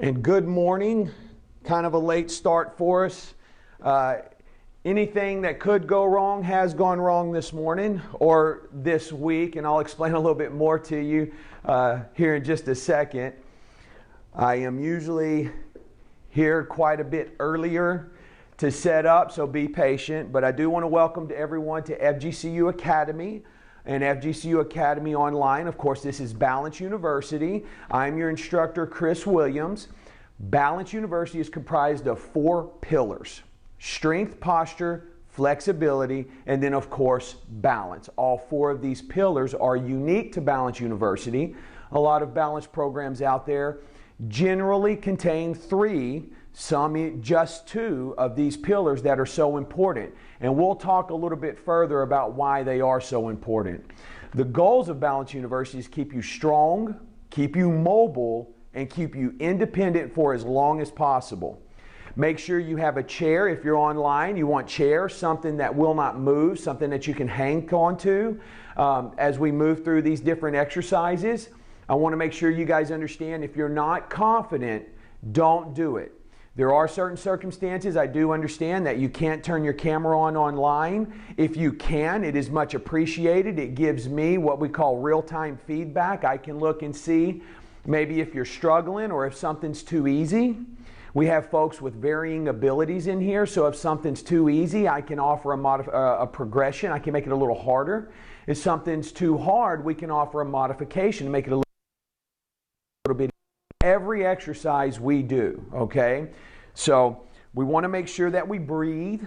And good morning. Kind of a late start for us. Anything that could go wrong has gone wrong this morning or this week, and I'll explain a little bit more to you here in just a second. I am usually here quite a bit earlier to set up, so be patient. But I do want to welcome to everyone to FGCU Academy and FGCU Academy Online. Of course, this is Balance University. I'm your instructor, Chris Williams. Balance University is comprised of 4 pillars: strength, posture, flexibility, and then of course balance. All 4 of these pillars are unique to Balance University. A lot of balance programs out there generally contain 3, some just 2 of these pillars that are so important. And we'll talk a little bit further about why they are so important. The goals of Balance University is keep you strong, keep you mobile, and keep you independent for as long as possible. Make sure you have a chair. If you're online, you want chair, something that will not move, something that you can hang onto as we move through these different exercises. I want to make sure you guys understand, if you're not confident, don't do it. There are certain circumstances, I do understand, that you can't turn your camera on online. If you can, it is much appreciated. It gives me what we call real-time feedback. I can look and see maybe if you're struggling or if something's too easy. We have folks with varying abilities in here, so if something's too easy, I can offer a progression. I can make it a little harder. If something's too hard, we can offer a modification to make it a little bit. Every exercise we do, okay? So we want to make sure that we breathe,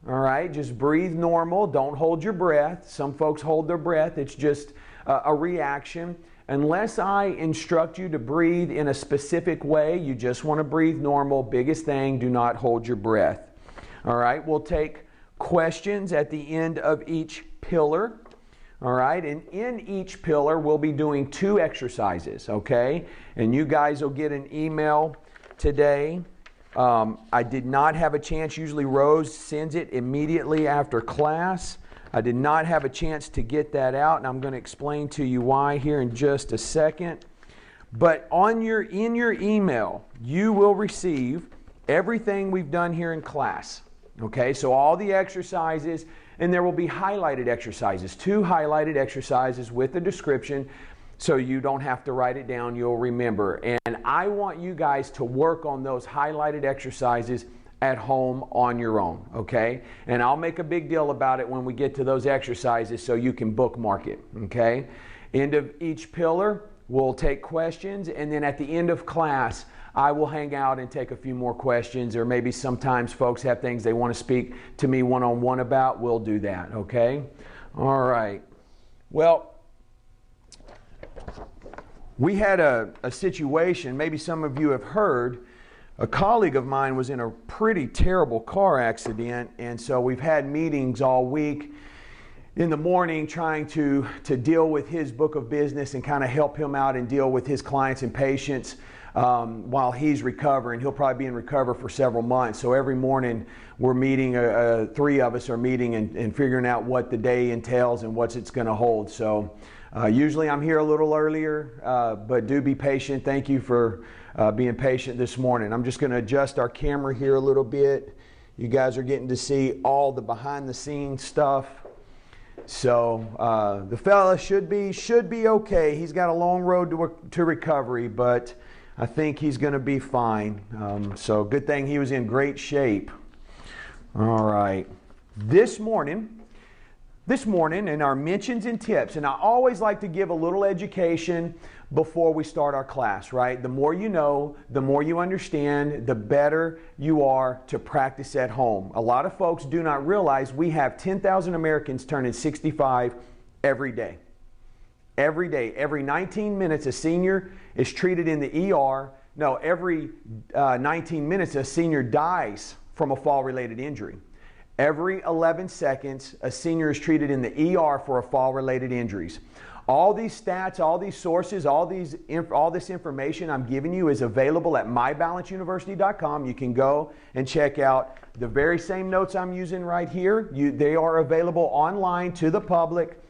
all right? Just breathe normal. Don't hold your breath. Some folks hold their breath. It's just a reaction. Unless I instruct you to breathe in a specific way, you just want to breathe normal. Biggest thing, do not hold your breath. All right, we'll take questions at the end of each pillar. All right, and in each pillar, we'll be doing 2 exercises, okay? And you guys will get an email today. I did not have a chance. Usually Rose sends it immediately after class. I did not have a chance to get that out, and I'm going to explain to you why here in just a second. But in your email, you will receive everything we've done here in class. Okay, so all the exercises, and there will be highlighted exercises, 2 highlighted exercises with a description, so you don't have to write it down, you'll remember. And I want you guys to work on those highlighted exercises at home on your own, okay? And I'll make a big deal about it when we get to those exercises so you can bookmark it, okay? End of each pillar, we'll take questions, and then at the end of class, I will hang out and take a few more questions, or maybe sometimes folks have things they want to speak to me one-on-one about. We'll do that, okay? All right. Well, we had a situation, maybe some of you have heard. A colleague of mine was in a pretty terrible car accident, and so we've had meetings all week in the morning trying to deal with his book of business and kind of help him out and deal with his clients and patients while he's recovering. He'll probably be in recovery for several months. So every morning we're meeting, 3 of us are meeting and figuring out what the day entails and what it's going to hold. So usually I'm here a little earlier, but do be patient. Thank you for being patient this morning. I'm just going to adjust our camera here a little bit. You guys are getting to see all the behind the scenes stuff. So the fella should be okay. He's got a long road to recovery, but I think he's going to be fine. So good thing he was in great shape. All right. This morning in our mentions and tips, and I always like to give a little education before we start our class, right? The more you know, the more you understand, the better you are to practice at home. A lot of folks do not realize we have 10,000 Americans turning 65 every day. Every day, every 19 minutes, a senior is treated in the ER. No, every 19 minutes, a senior dies from a fall-related injury. Every 11 seconds, a senior is treated in the ER for a fall-related injuries. All these stats, all these sources, all this information I'm giving you is available at mybalanceuniversity.com. You can go and check out the very same notes I'm using right here. They are available online to the public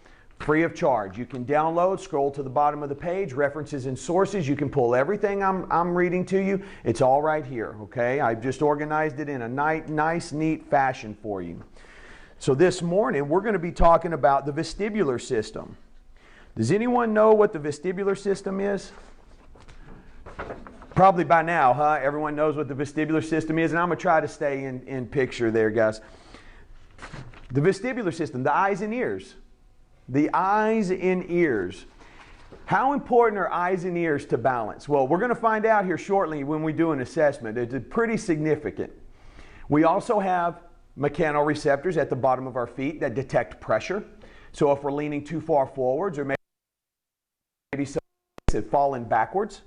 free of charge. You can download, scroll to the bottom of the page, references and sources. You can pull everything I'm reading to you. It's all right here, okay? I've just organized it in a nice, neat fashion for you. So this morning, we're going to be talking about the vestibular system. Does anyone know what the vestibular system is? Probably by now, huh? Everyone knows what the vestibular system is, and I'm going to try to stay in picture there, guys. The vestibular system, the eyes and ears. The eyes and ears. How important are eyes and ears to balance? Well, we're going to find out here shortly when we do an assessment. It's pretty significant. We also have mechanoreceptors at the bottom of our feet that detect pressure. So if we're leaning too far forwards or maybe falling backwards,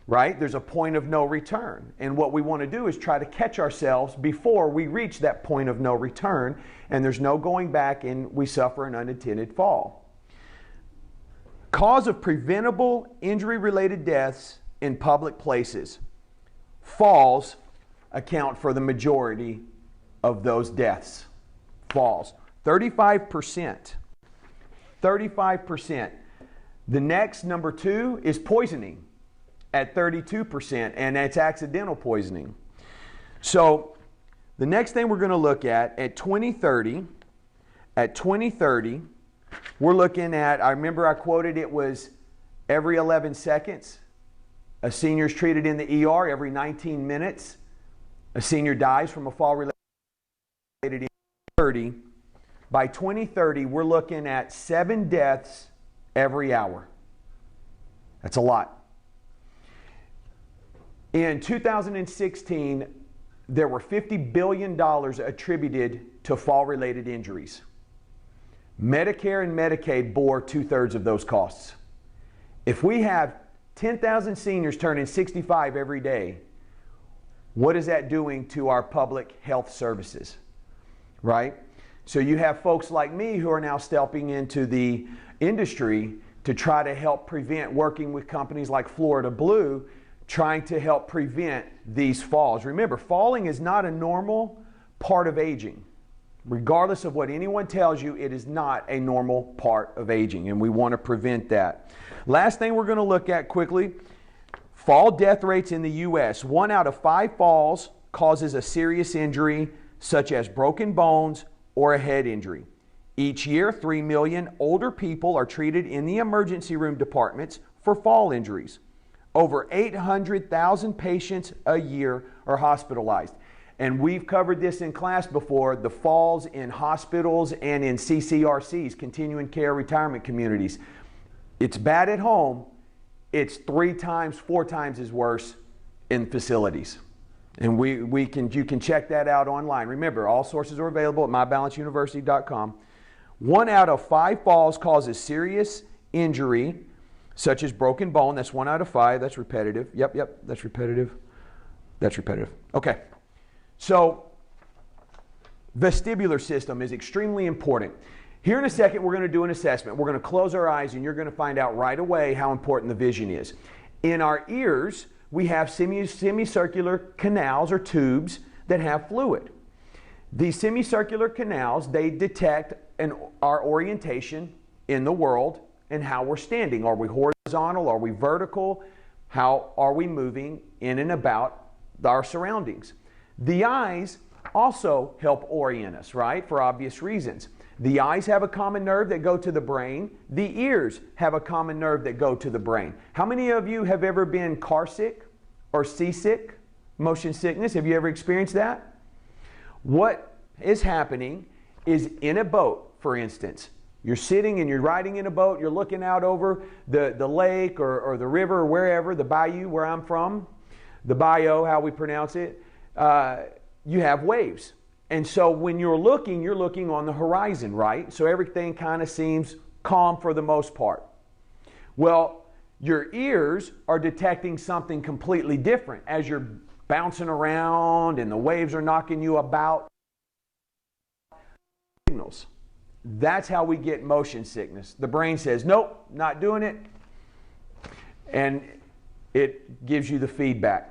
right? There's a point of no return. And what we want to do is try to catch ourselves before we reach that point of no return, and there's no going back and we suffer an unintended fall. Cause of preventable injury-related deaths in public places. Falls account for the majority of those deaths. Falls. 35%. 35%. The next, number 2, is poisoning at 32%, and that's accidental poisoning. So the next thing we're going to look at 2030, we're looking at, I remember I quoted it was every 11 seconds, a senior is treated in the ER. Every 19 minutes, a senior dies from a fall-related injury. By 2030, we're looking at 7 deaths every hour. That's a lot. In 2016, there were $50 billion attributed to fall-related injuries. Medicare and Medicaid bore 2/3 of those costs. If we have 10,000 seniors turning 65 every day, what is that doing to our public health services? Right? So you have folks like me who are now stepping into the industry to try to help prevent, working with companies like Florida Blue, trying to help prevent these falls. Remember, falling is not a normal part of aging. Regardless of what anyone tells you, it is not a normal part of aging, and we want to prevent that. Last thing we're going to look at quickly, fall death rates in the U.S. 1 out of 5 falls causes a serious injury, such as broken bones or a head injury. Each year, 3 million older people are treated in the emergency room departments for fall injuries. Over 800,000 patients a year are hospitalized. And we've covered this in class before, the falls in hospitals and in CCRCs, continuing care retirement communities. It's bad at home. It's 3 times, 4 times as worse in facilities. And you can check that out online. Remember, all sources are available at mybalanceuniversity.com. 1 out of 5 falls causes serious injury, such as broken bone. That's 1 out of 5. That's repetitive. Yep, that's repetitive. That's repetitive. Okay. So, vestibular system is extremely important. Here in a second, we're going to do an assessment. We're going to close our eyes, and you're going to find out right away how important the vision is. In our ears, we have semicircular canals or tubes that have fluid. These semicircular canals, they detect our orientation in the world and how we're standing. Are we horizontal? Are we vertical? How are we moving in and about our surroundings? The eyes also help orient us, right? For obvious reasons. The eyes have a common nerve that go to the brain. The ears have a common nerve that go to the brain. How many of you have ever been car sick or seasick, motion sickness? Have you ever experienced that? What is happening is in a boat, for instance, you're sitting and you're riding in a boat, you're looking out over the lake or the river or wherever, the bayou where I'm from, the bayou, how we pronounce it, you have waves. And so when you're looking on the horizon, right? So everything kind of seems calm for the most part. Well, your ears are detecting something completely different as you're bouncing around and the waves are knocking you about. Signals. That's how we get motion sickness. The brain says, nope, not doing it. And it gives you the feedback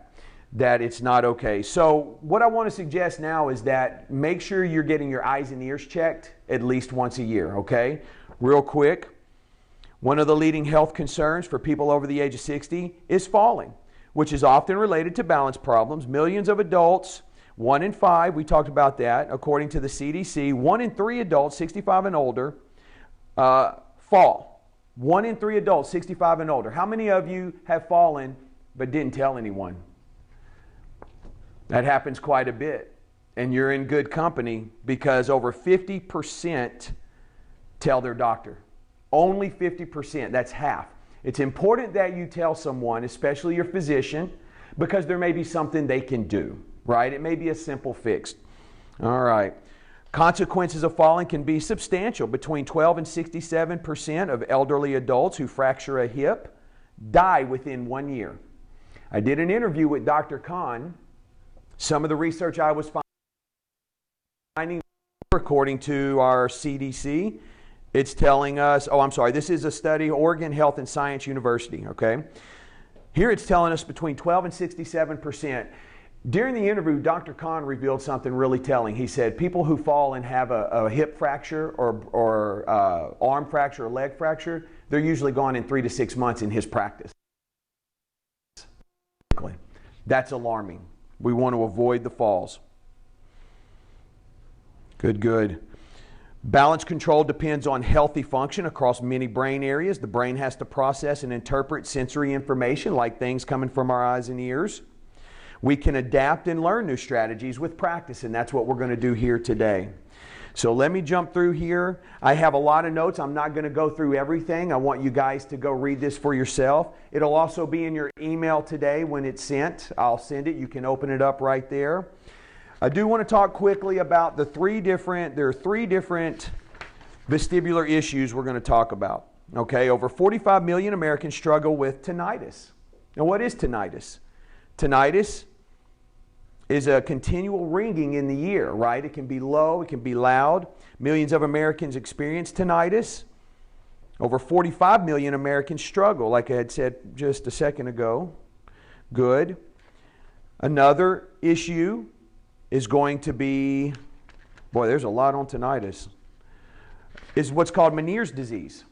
that it's not okay. So what I want to suggest now is that make sure you're getting your eyes and ears checked at least once a year, okay? Real quick. One of the leading health concerns for people over the age of 60 is falling, which is often related to balance problems. Millions of adults, 1 in 5, we talked about that, according to the CDC, 1 in 3 adults 65 and older fall. 1 in 3 adults 65 and older. How many of you have fallen but didn't tell anyone? That happens quite a bit. And you're in good company, because over 50% tell their doctor. Only 50%, that's half. It's important that you tell someone, especially your physician, because there may be something they can do, right? It may be a simple fix. All right. Consequences of falling can be substantial. Between 12 and 67% of elderly adults who fracture a hip die within 1 year. I did an interview with Dr. Kahn. Some of the research I was finding, according to our CDC, it's telling us, this is a study, Oregon Health and Science University, okay? Here it's telling us between 12 and 67%. During the interview, Dr. Kahn revealed something really telling. He said people who fall and have a hip fracture or arm fracture or leg fracture, they're usually gone in 3 to 6 months in his practice. That's alarming. We want to avoid the falls. Good. Balance control depends on healthy function across many brain areas. The brain has to process and interpret sensory information, like things coming from our eyes and ears. We can adapt and learn new strategies with practice, and that's what we're going to do here today. So let me jump through here. I have a lot of notes. I'm not going to go through everything. I want you guys to go read this for yourself. It'll also be in your email today when it's sent. I'll send it. You can open it up right there. I do want to talk quickly about there are three different vestibular issues we're going to talk about. Okay, over 45 million Americans struggle with tinnitus. Now, what is tinnitus? Tinnitus is a continual ringing in the ear, right? It can be low, it can be loud. Millions of Americans experience tinnitus. Over 45 million Americans struggle, like I had said just a second ago. Good. Another issue is going to be, there's a lot on tinnitus, is what's called Meniere's disease.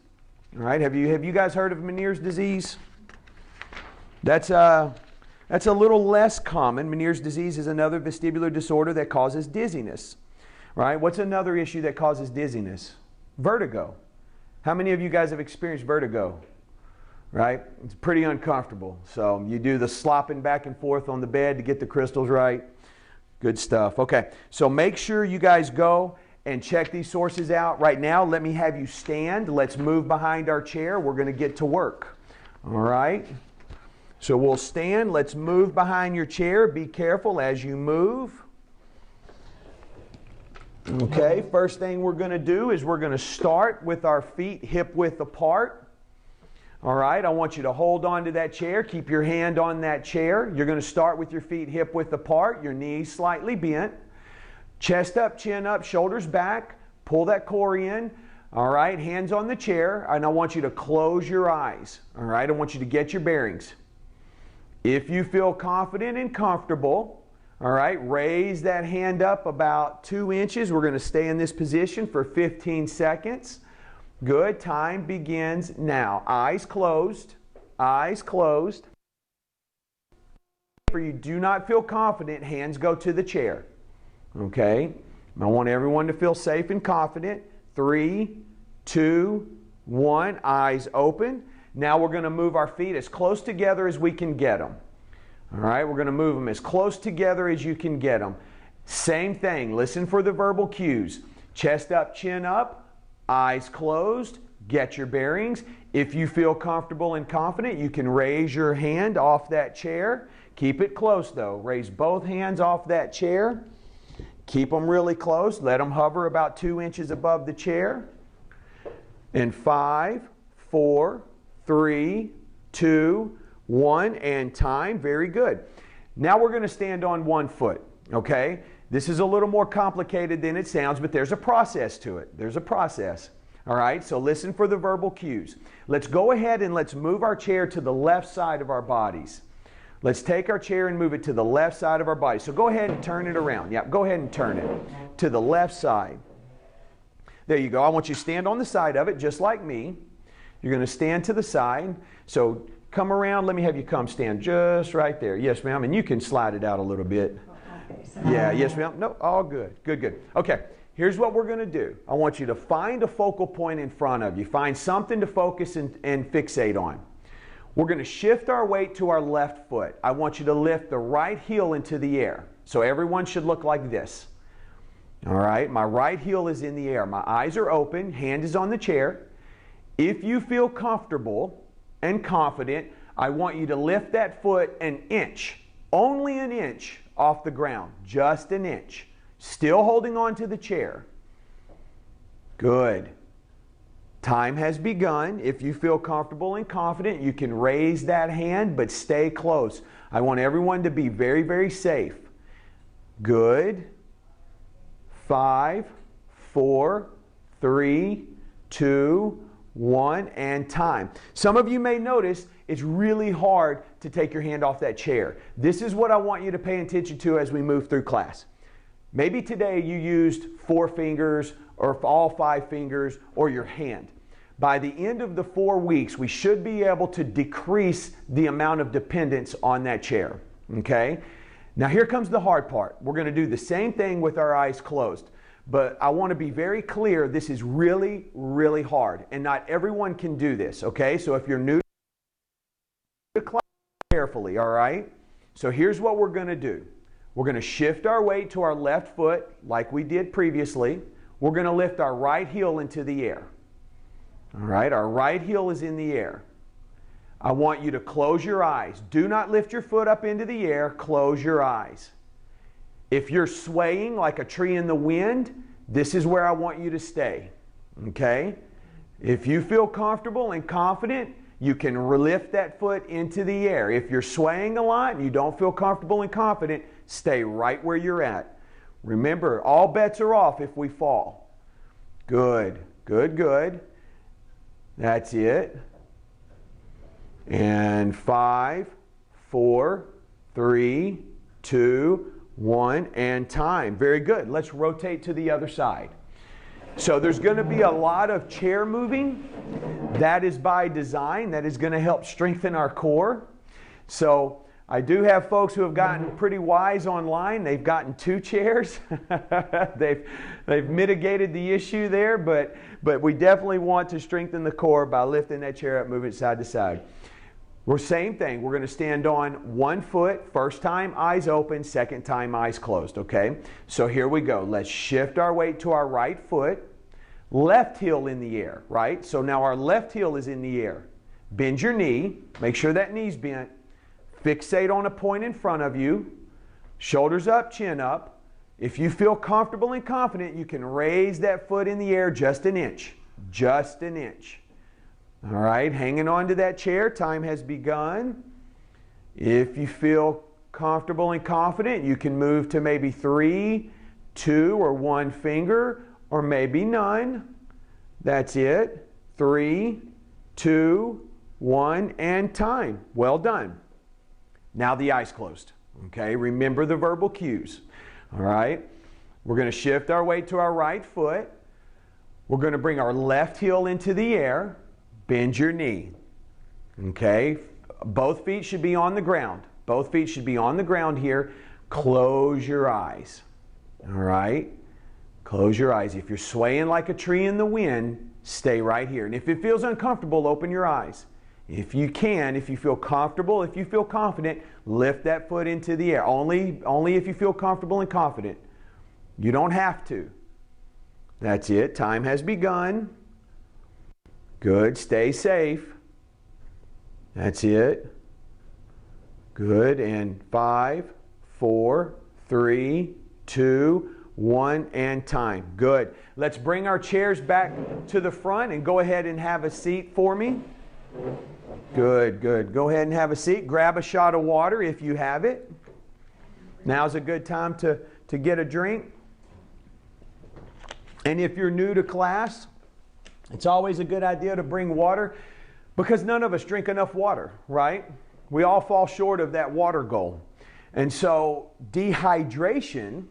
All right, have you guys heard of Meniere's disease? That's a little less common. Meniere's disease is another vestibular disorder that causes dizziness. Right? What's another issue that causes dizziness? Vertigo. How many of you guys have experienced vertigo? Right? It's pretty uncomfortable. So you do the slopping back and forth on the bed to get the crystals right. Good stuff. Okay, so make sure you guys go and check these sources out. Right now, let me have you stand. Let's move behind our chair. We're going to get to work. All right? So we'll stand. Let's move behind your chair. Be careful as you move. Okay, first thing we're going to do is we're going to start with our feet hip width apart. All right, I want you to hold on to that chair. Keep your hand on that chair. You're going to start with your feet hip width apart, your knees slightly bent. Chest up, chin up, shoulders back. Pull that core in. All right, hands on the chair. And I want you to close your eyes. All right, I want you to get your bearings. If you feel confident and comfortable, all right, raise that hand up about 2 inches. We're going to stay in this position for 15 seconds. Good. Time begins now. Eyes closed. Eyes closed. If you do not feel confident, hands go to the chair. Okay? I want everyone to feel safe and confident. 3, 2, 1. Eyes open. Now we're going to move our feet as close together as we can get them. All right? We're going to move them as close together as you can get them. Same thing. Listen for the verbal cues. Chest up, chin up. Eyes closed, get your bearings. If you feel comfortable and confident, you can raise your hand off that chair. Keep it close though. Raise both hands off that chair. Keep them really close. Let them hover about 2 inches above the chair. And 5, 4, 3, 2, 1, and time. Very good. Now we're going to stand on one foot, okay? This is a little more complicated than it sounds, but there's a process to it. There's a process. All right, so listen for the verbal cues. Let's go ahead and let's move our chair to the left side of our bodies. Let's take our chair and move it to the left side of our body. So go ahead and turn it around. Yeah, go ahead and turn it to the left side. There you go. I want you to stand on the side of it just like me. You're going to stand to the side. So come around. Let me have you come stand just right there. Yes, ma'am. And you can slide it out a little bit. Okay, so Yeah, yes, ma'am. No, all good. Good, good. Okay, here's what we're going to do. I want you to find a focal point in front of you. Find something to focus and fixate on. We're going to shift our weight to our left foot. I want you to lift the right heel into the air. So everyone should look like this. All right, my right heel is in the air. My eyes are open, hand is on the chair. If you feel comfortable and confident, I want you to lift that foot an inch, only an inch off the ground, just an inch. Still holding on to the chair. Good. Time has begun. If you feel comfortable and confident, you can raise that hand, but stay close. I want everyone to be very, very safe. Good. 5, 4, 3, 2, 1, and time. Some of you may notice it's really hard to take your hand off that chair. This is what I want you to pay attention to as we move through class. Maybe today you used 4 fingers or all 5 fingers or your hand. By the end of the 4 weeks, we should be able to decrease the amount of dependence on that chair. Okay? Now here comes the hard part. We're going to do the same thing with our eyes closed. But I want to be very clear, this is really, really hard. And not everyone can do this. Okay? So if you're new to class, carefully, all right? So here's what we're going to do. We're going to shift our weight to our left foot like we did previously. We're going to lift our right heel into the air. All right, our right heel is in the air. I want you to close your eyes. Do not lift your foot up into the air. Close your eyes. If you're swaying like a tree in the wind, this is where I want you to stay. Okay? If you feel comfortable and confident, you can lift that foot into the air. If you're swaying a lot and you don't feel comfortable and confident, stay right where you're at. Remember, all bets are off if we fall. Good, good, good. That's it. And 5, 4, 3, 2, 1, and time. Very good. Let's rotate to the other side. So there's going to be a lot of chair moving. That is by design. That is going to help strengthen our core. So I do have folks who have gotten pretty wise online. They've gotten 2 chairs. they've mitigated the issue there, but we definitely want to strengthen the core by lifting that chair up, moving it side to side. Same thing. We're going to stand on 1 foot. First time, eyes open. Second time, eyes closed. Okay? So here we go. Let's shift our weight to our right foot. Left heel in the air, right? So now our left heel is in the air. Bend your knee. Make sure that knee's bent. Fixate on a point in front of you. Shoulders up, chin up. If you feel comfortable and confident, you can raise that foot in the air just an inch. Just an inch. All right, hanging on to that chair. Time has begun. If you feel comfortable and confident, you can move to maybe 3, 2, or 1 finger, or maybe none. That's it. 3, 2, 1, and time. Well done. Now the eyes closed. Okay, remember the verbal cues. All right, we're going to shift our weight to our right foot. We're going to bring our left heel into the air. Bend your knee. Okay, both feet should be on the ground. Both feet should be on the ground here. Close your eyes. All right, close your eyes. If you're swaying like a tree in the wind, stay right here. And if it feels uncomfortable, open your eyes. If you can, if you feel comfortable, if you feel confident, lift that foot into the air. Only if you feel comfortable and confident. You don't have to. That's it. Time has begun. Good. Stay safe. That's it. Good. And 5, 4, 3, 2, 1, and time. Good. Let's bring our chairs back to the front and go ahead and have a seat for me. Good, good. Go ahead and have a seat. Grab a shot of water if you have it. Now's a good time to get a drink. And if you're new to class, it's always a good idea to bring water because none of us drink enough water, right? We all fall short of that water goal. And so dehydration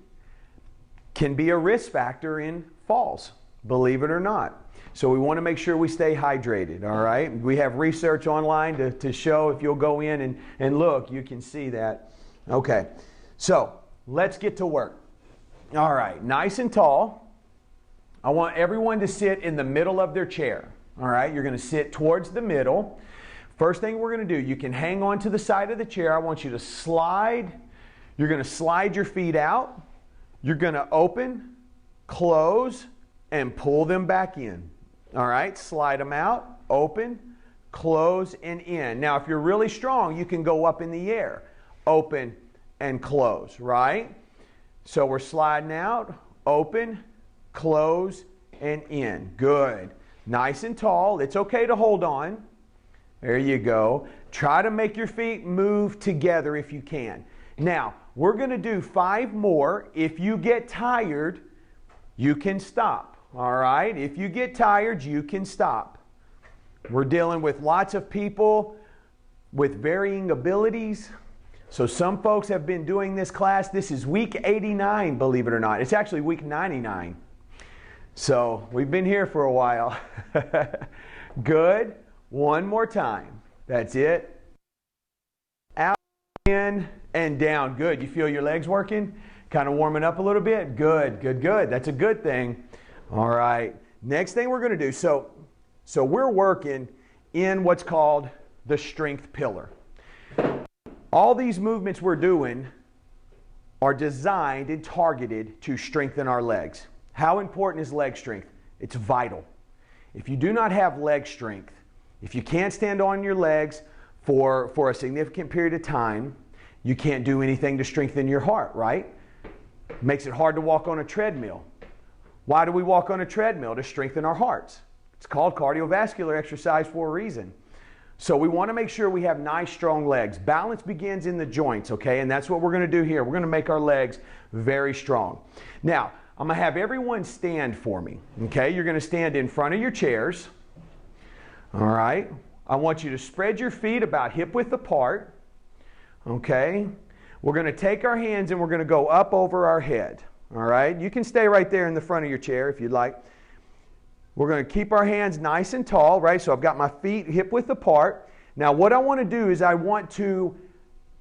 can be a risk factor in falls, believe it or not. So we want to make sure we stay hydrated, all right? We have research online to show. If you'll go in and look, you can see that. Okay, so let's get to work. All right, nice and tall. I want everyone to sit in the middle of their chair, all right? You're going to sit towards the middle. First thing we're going to do, you can hang on to the side of the chair. I want you to slide. You're going to slide your feet out. You're going to open, close, and pull them back in. All right, slide them out, open, close, and in. Now, if you're really strong, you can go up in the air, open, and close, right? So we're sliding out, open, close, and in. Good. Nice and tall. It's okay to hold on. There you go. Try to make your feet move together if you can. Now, we're going to do 5 more. If you get tired, you can stop. All right? If you get tired, you can stop. We're dealing with lots of people with varying abilities. So some folks have been doing this class. This is week 89, believe it or not. It's actually week 99. So we've been here for a while. Good. One more time. That's it. Out, in, and down. Good. You feel your legs working? Kind of warming up a little bit? Good, good, good. That's a good thing. All right. Next thing we're going to do. So we're working in what's called the strength pillar. All these movements we're doing are designed and targeted to strengthen our legs. How important is leg strength? It's vital. If you do not have leg strength, if you can't stand on your legs for a significant period of time, you can't do anything to strengthen your heart, right? Makes it hard to walk on a treadmill. Why do we walk on a treadmill? To strengthen our hearts. It's called cardiovascular exercise for a reason. So we want to make sure we have nice, strong legs. Balance begins in the joints, okay? And that's what we're going to do here. We're going to make our legs very strong. Now, I'm going to have everyone stand for me, okay? You're going to stand in front of your chairs, all right? I want you to spread your feet about hip width apart, okay? We're going to take our hands and we're going to go up over our head, all right? You can stay right there in the front of your chair if you'd like. We're going to keep our hands nice and tall, right? So I've got my feet hip width apart. Now what I want to do is I want to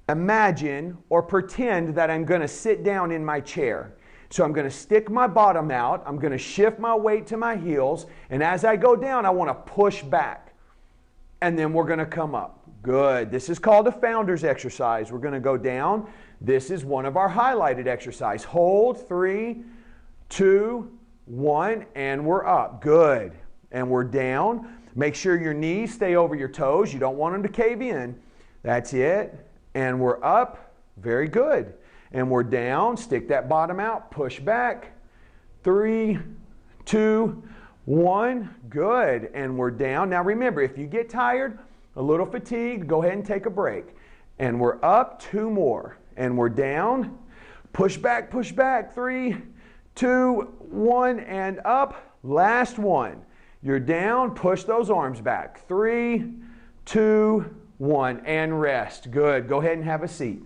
imagine or pretend that I'm going to sit down in my chair. So I'm going to stick my bottom out. I'm going to shift my weight to my heels. And as I go down, I want to push back. And then we're going to come up. Good. This is called a founder's exercise. We're going to go down. This is one of our highlighted exercise. Hold, 3, 2, 1, and we're up. Good. And we're down. Make sure your knees stay over your toes. You don't want them to cave in. That's it. And we're up. Very good. And we're down. Stick that bottom out. Push back. 3, 2, 1. Good. And we're down. Now remember, if you get tired, a little fatigued, go ahead and take a break. And we're up. 2 more. And we're down. Push back, 3, 2, 1, and up. Last one. You're down. Push those arms back. 3, 2, 1, and rest. Good. Go ahead and have a seat.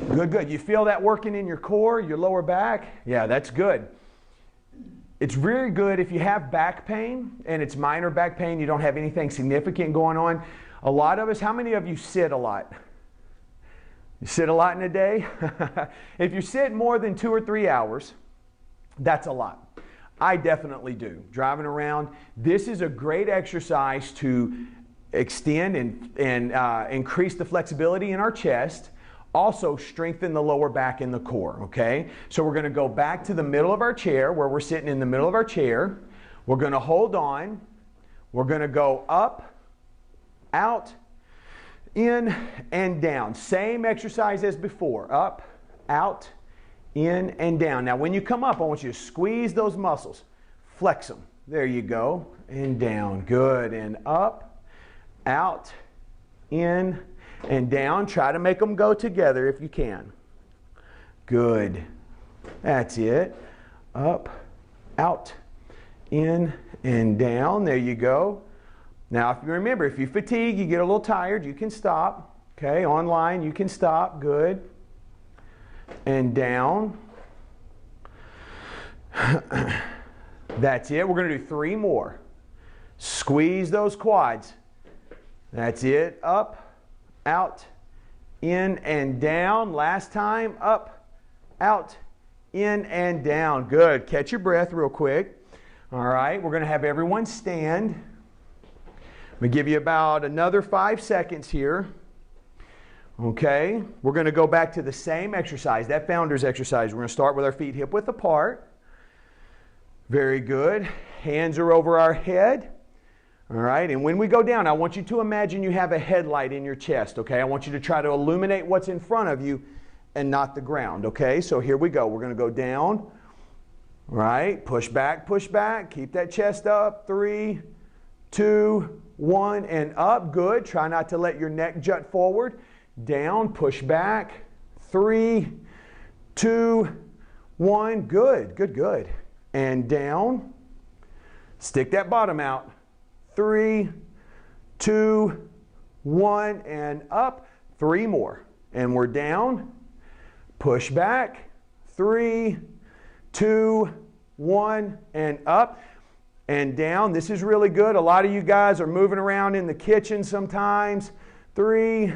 Good, good. You feel that working in your core, your lower back? Yeah, that's good. It's very good if you have back pain, and it's minor back pain, you don't have anything significant going on. A lot of us, how many of you sit a lot? You sit a lot in a day? If you sit more than 2 or 3 hours, that's a lot. I definitely do. Driving around, this is a great exercise to extend and increase the flexibility in our chest. Also strengthen the lower back and the core, okay? So we're going to go back to the middle of our chair, where we're sitting in the middle of our chair. We're going to hold on. We're going to go up, out, in, and down. Same exercise as before. Up, out, in, and down. Now when you come up, I want you to squeeze those muscles. Flex them. There you go. And down. Good. And up, out, in, and down. Try to make them go together if you can. Good. That's it. Up, out, in, and down. There you go. Now, if you remember, if you fatigue, you get a little tired, you can stop. Okay, online, you can stop. Good. And down. That's it. We're going to do 3 more. Squeeze those quads. That's it. Up, out, in and down. Last time. Up, out, in and down. Good. Catch your breath real quick. All right. We're going to have everyone stand. I'm going to give you about another 5 seconds here. Okay. We're going to go back to the same exercise, that founder's exercise. We're going to start with our feet hip width apart. Very good. Hands are over our head. All right, and when we go down, I want you to imagine you have a headlight in your chest, okay? I want you to try to illuminate what's in front of you and not the ground, okay? So here we go. We're going to go down, all right? Push back, keep that chest up. 3, 2, 1, and up. Good. Try not to let your neck jut forward. Down, push back. 3, 2, 1. Good, good, good. And down. Stick that bottom out. 3, 2, 1, and up. 3 more. And we're down. Push back. 3, 2, 1, and up. And down. This is really good. A lot of you guys are moving around in the kitchen sometimes. 3,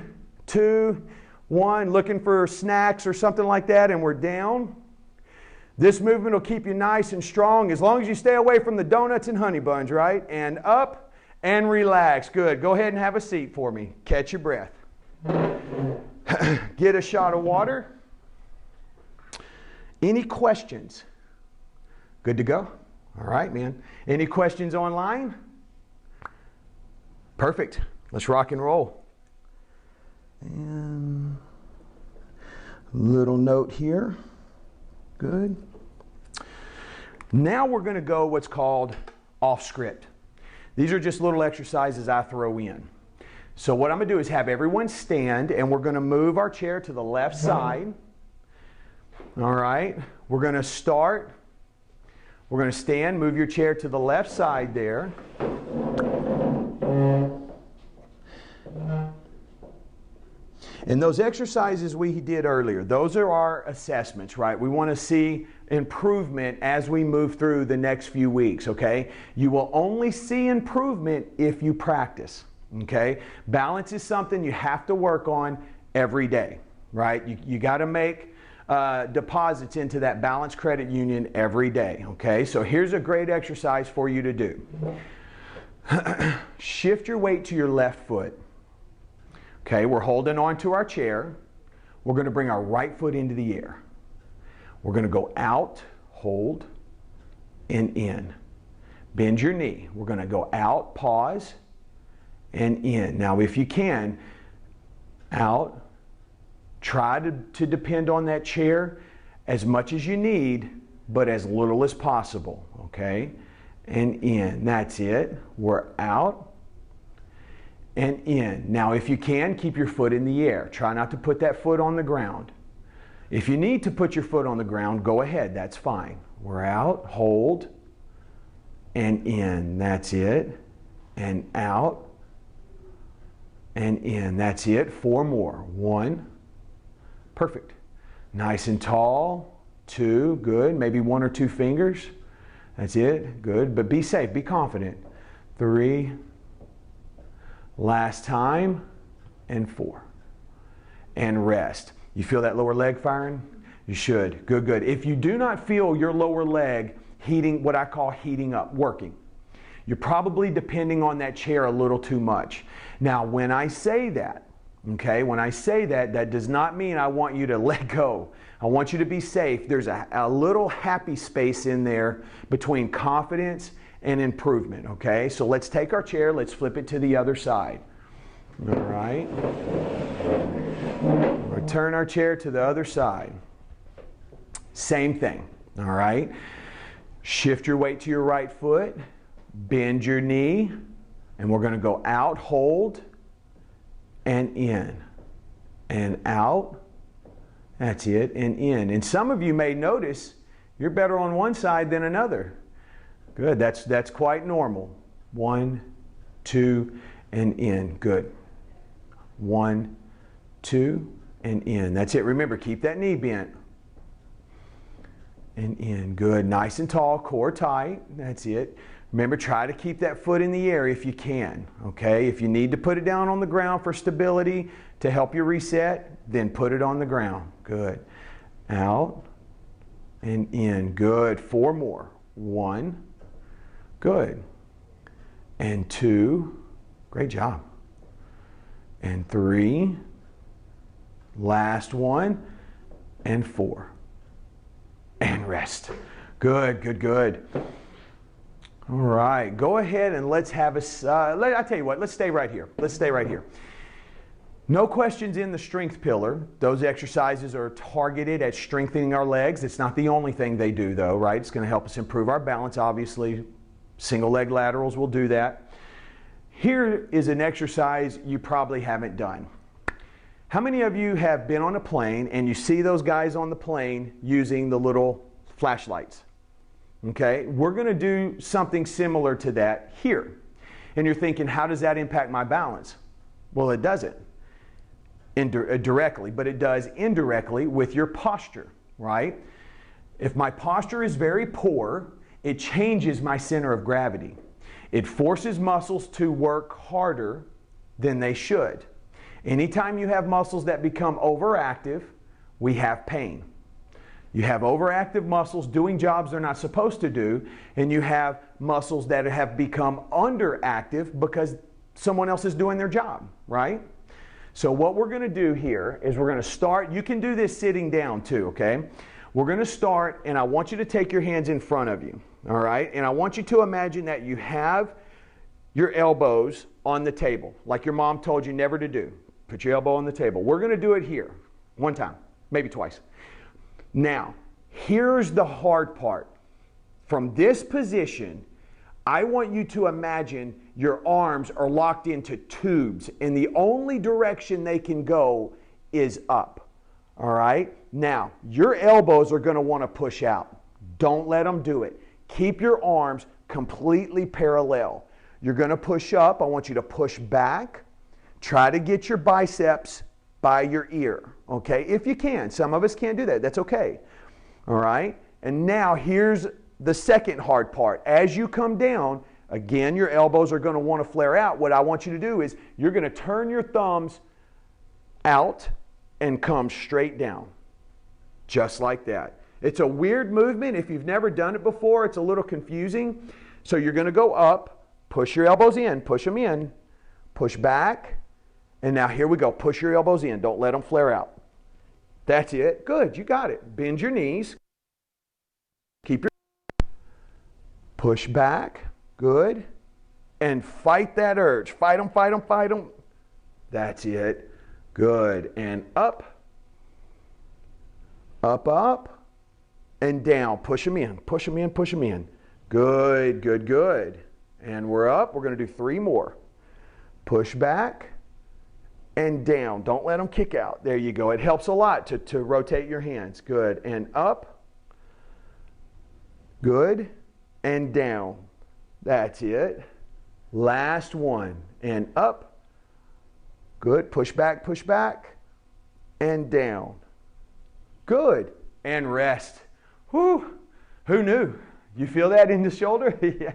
2, 1. Looking for snacks or something like that. And we're down. This movement will keep you nice and strong as long as you stay away from the donuts and honey buns, right? And up. And relax. Good. Go ahead and have a seat for me. Catch your breath. Get a shot of water. Any questions? Good to go? All right, man. Any questions online? Perfect. Let's rock and roll. And a little note here. Good. Now we're going to go what's called off script. These are just little exercises I throw in. So what I'm going to do is have everyone stand, and we're going to move our chair to the left side. All right. We're going to start. We're going to stand, move your chair to the left side there. And those exercises we did earlier, those are our assessments, right? We want to see improvement as we move through the next few weeks, okay? You will only see improvement if you practice, okay? Balance is something you have to work on every day, right? You got to make deposits into that balance credit union every day, okay? So here's a great exercise for you to do. Shift your weight to your left foot. Okay, we're holding on to our chair. We're going to bring our right foot into the air. We're going to go out, hold, and in. Bend your knee. We're going to go out, pause, and in. Now, if you can, out, try to depend on that chair as much as you need, but as little as possible, okay? And in. That's it. We're out and in. Now, if you can, keep your foot in the air. Try not to put that foot on the ground. If you need to put your foot on the ground, go ahead. That's fine. We're out, hold, and in. That's it. And out, and in. That's it. 4 more. 1. Perfect. Nice and tall. 2. Good. Maybe 1 or 2 fingers. That's it. Good. But be safe. Be confident. 3. Last time. And 4. And rest. You feel that lower leg firing? You should. Good, good. If you do not feel your lower leg heating, what I call heating up, working, you're probably depending on that chair a little too much. Now, when I say that, okay, when I say that, that does not mean I want you to let go. I want you to be safe. There's a little happy space in there between confidence and improvement, okay? So let's take our chair, let's flip it to the other side. All right. We'll turn our chair to the other side. Same thing, all right? Shift your weight to your right foot, bend your knee, and we're going to go out, hold, and in, and out. That's it, and in. And some of you may notice you're better on one side than another. Good, that's quite normal. 1, 2, and in. Good. 1, 2, and in. That's it. Remember, keep that knee bent. and in. Good. Nice and tall, core tight. That's it. Remember, try to keep that foot in the air if you can. Okay? If you need to put it down on the ground for stability to help you reset, then put it on the ground. Good. Out and in. Good. 4 more. 1. Good. And 2. Great job. And 3. Last one. And 4. And rest. Good, good, good. All right. Go ahead and let's have a... I tell you what, let's stay right here. Let's stay right here. No questions in the strength pillar. Those exercises are targeted at strengthening our legs. It's not the only thing they do though, right? It's going to help us improve our balance, obviously. Single leg laterals will do that. Here is an exercise you probably haven't done. How many of you have been on a plane and you see those guys on the plane using the little flashlights? Okay, we're going to do something similar to that here. And you're thinking, how does that impact my balance? Well, it doesn't. Directly, but it does indirectly with your posture, right? If my posture is very poor, it changes my center of gravity. It forces muscles to work harder than they should. Anytime you have muscles that become overactive, we have pain. You have overactive muscles doing jobs they're not supposed to do, and you have muscles that have become underactive because someone else is doing their job, right? So what we're going to do here is we're going to start. You can do this sitting down too, okay? We're going to start, and I want you to take your hands in front of you, all right? And I want you to imagine that you have your elbows on the table, like your mom told you never to do. Put your elbow on the table. We're going to do it here, one time, maybe twice. Now, here's the hard part. From this position, I want you to imagine your arms are locked into tubes, and the only direction they can go is up. All right? Now, your elbows are going to want to push out. Don't let them do it. Keep your arms completely parallel. You're going to push up. I want you to push back. Try to get your biceps by your ear, okay? If you can. Some of us can't do that. That's okay. All right? And now here's the second hard part. As you come down, again, your elbows are going to want to flare out. What I want you to do is you're going to turn your thumbs out and come straight down. Just like that. It's a weird movement. If you've never done it before, it's a little confusing. So you're going to go up, push your elbows in, push them in, push back, and now here we go. Push your elbows in. Don't let them flare out. That's it. Good. You got it. Bend your knees. Keep your... Push back. Good. And fight that urge. Fight them, fight them, fight them. That's it. Good. And up. Up, up. And down. Push them in. Push them in, push them in. Good, good, good. And we're up. We're going to do 3 more. Push back. And down. Don't let them kick out. There you go. It helps a lot to rotate your hands. Good. And up. Good. And down. That's it. Last one. And up. Good. Push back, and down. Good. And rest. Whew. Who knew? You feel that in the shoulder? Yeah.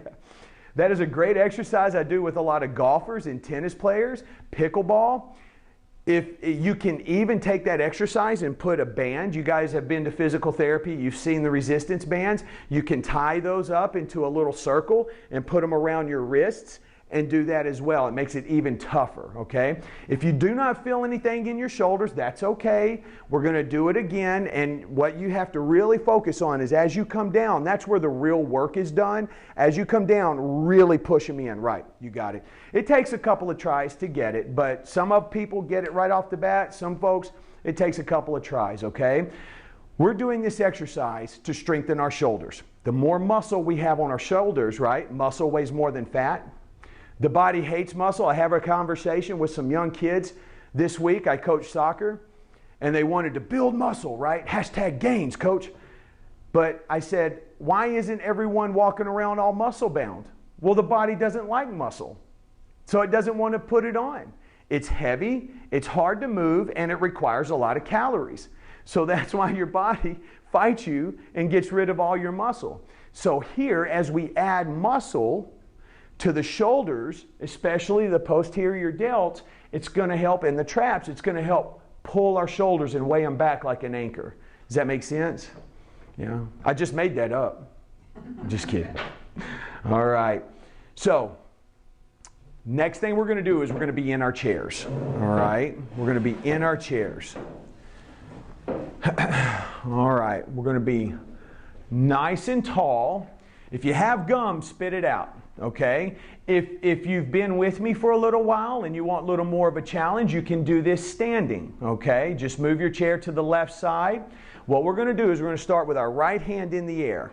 That is a great exercise I do with a lot of golfers and tennis players, pickleball. If you can even take that exercise and put a band, you guys have been to physical therapy, you've seen the resistance bands, you can tie those up into a little circle and put them around your wrists and do that as well. It makes it even tougher, okay? If you do not feel anything in your shoulders, that's okay. We're going to do it again, and what you have to really focus on is as you come down, that's where the real work is done. As you come down, really push them in. Right, you got it. It takes a couple of tries to get it, but some of people get it right off the bat. Some folks, it takes a couple of tries, okay? We're doing this exercise to strengthen our shoulders. The more muscle we have on our shoulders, right? Muscle weighs more than fat. The body hates muscle. I have a conversation with some young kids this week. I coach soccer, and they wanted to build muscle, right? Hashtag gains, coach. But I said, why isn't everyone walking around all muscle bound? Well, the body doesn't like muscle, so it doesn't want to put it on. It's heavy, it's hard to move, and it requires a lot of calories. So that's why your body fights you and gets rid of all your muscle. So here, as we add muscle to the shoulders, especially the posterior delts, it's going to help, and the traps, it's going to help pull our shoulders and weigh them back like an anchor. Does that make sense? Yeah. I just made that up. Just kidding. All right. So, next thing we're going to do is we're going to be in our chairs. All right? We're going to be in our chairs. All right. We're going to be nice and tall. If you have gum, spit it out. Okay? If you've been with me for a little while and you want a little more of a challenge, you can do this standing. Okay? Just move your chair to the left side. What we're going to do is we're going to start with our right hand in the air,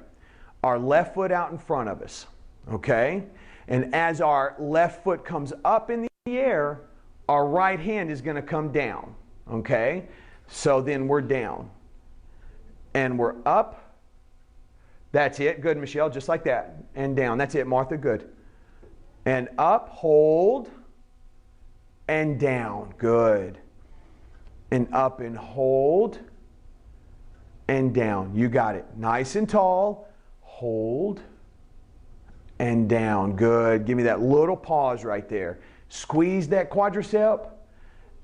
our left foot out in front of us. Okay? And as our left foot comes up in the air, our right hand is going to come down. Okay? So then we're down. And we're up. That's it. Good, Michelle. Just like that. And down. That's it, Martha. Good. And up, hold, and down. Good. And up and hold, and down. You got it. Nice and tall. Hold, and down. Good. Give me that little pause right there. Squeeze that quadricep,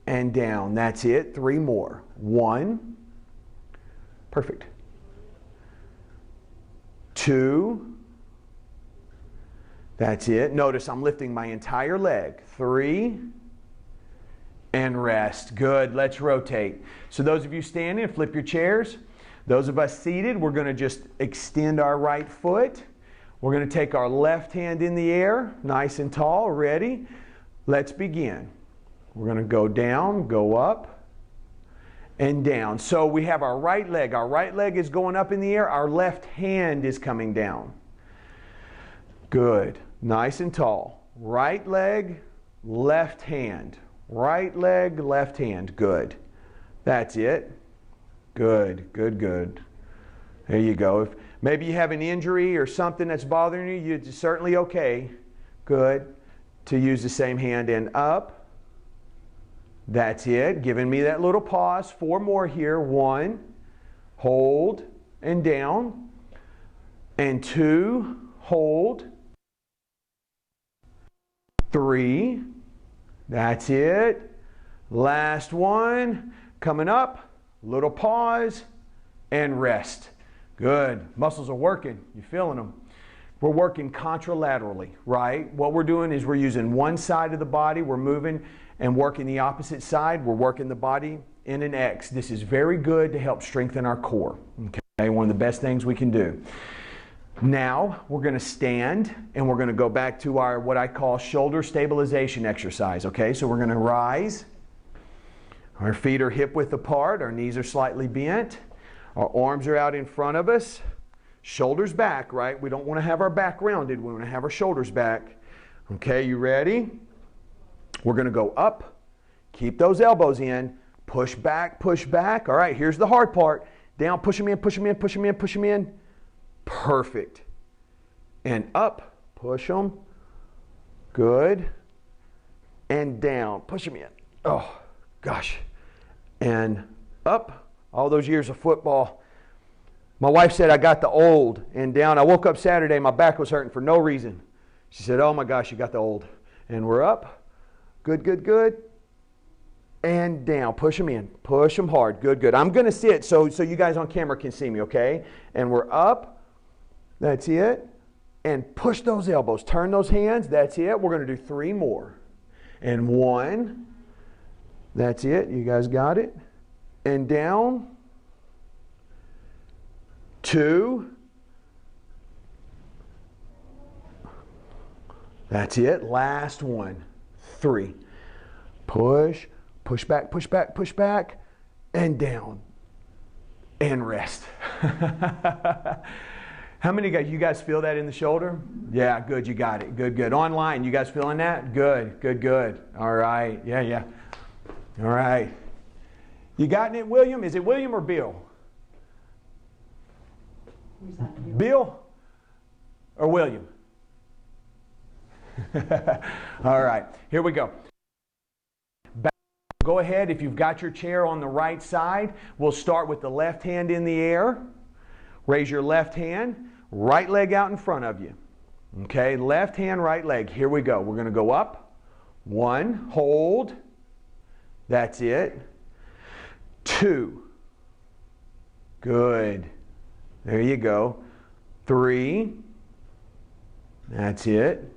and down. That's it. 3 more. 1. Perfect. 2. That's it. Notice I'm lifting my entire leg. 3. And rest. Good. Let's rotate. So those of you standing, flip your chairs. Those of us seated, we're going to just extend our right foot. We're going to take our left hand in the air, nice and tall. Ready? Let's begin. We're going to go down, go up, and down. So we have our right leg. Our right leg is going up in the air. Our left hand is coming down. Good. Nice and tall. Right leg, left hand. Right leg, left hand. Good. That's it. Good, good, good. There you go. If maybe you have an injury or something that's bothering you, it's certainly okay. Good. To use the same hand and up. That's it. Giving me that little pause. 4 more here. 1. Hold and down. And 2. Hold. 3. That's it. Last one. Coming up. Little pause and rest. Good. Muscles are working. You're feeling them. We're working contralaterally, right? What we're doing is we're using one side of the body. We're moving and working the opposite side. We're working the body in an X. This is very good to help strengthen our core. Okay, one of the best things we can do. Now we're going to stand and we're going to go back to our what I call shoulder stabilization exercise. Okay, so we're going to rise. Our feet are hip width apart. Our knees are slightly bent. Our arms are out in front of us. Shoulders back, right? We don't want to have our back rounded. We want to have our shoulders back. Okay, you ready? We're going to go up. Keep those elbows in. Push back, push back. All right, here's the hard part. Down, push them in, push them in, push them in, push them in. Perfect. And up, push them. Good. And down, push them in. Oh, gosh. And up. All those years of football. My wife said I got the old. And down. I woke up Saturday, my back was hurting for no reason. She said, oh my gosh, you got the old. And we're up. Good, good, good. And down. Push them in. Push them hard. Good, good. I'm going to sit so you guys on camera can see me, okay? And we're up. That's it. And push those elbows. Turn those hands. That's it. We're going to do 3 more. And 1. That's it. You guys got it. And down. 2. That's it. Last one. 3. Push. Push back, push back, push back. And down. And rest. How many guys, you guys feel that in the shoulder? Yeah, good, you got it. Good, good. Online, you guys feeling that? Good, good, good. All right, yeah, yeah. All right. You gotten it, William? Is it William or Bill? Who's that? Bill or William? All right, here we go. Back Go ahead, if you've got your chair on the right side, we'll start with the left hand in the air. Raise your left hand, right leg out in front of you. Okay, left hand, right leg. Here we go. We're going to go up. 1, hold. That's it. 2. Good. There you go. 3. That's it.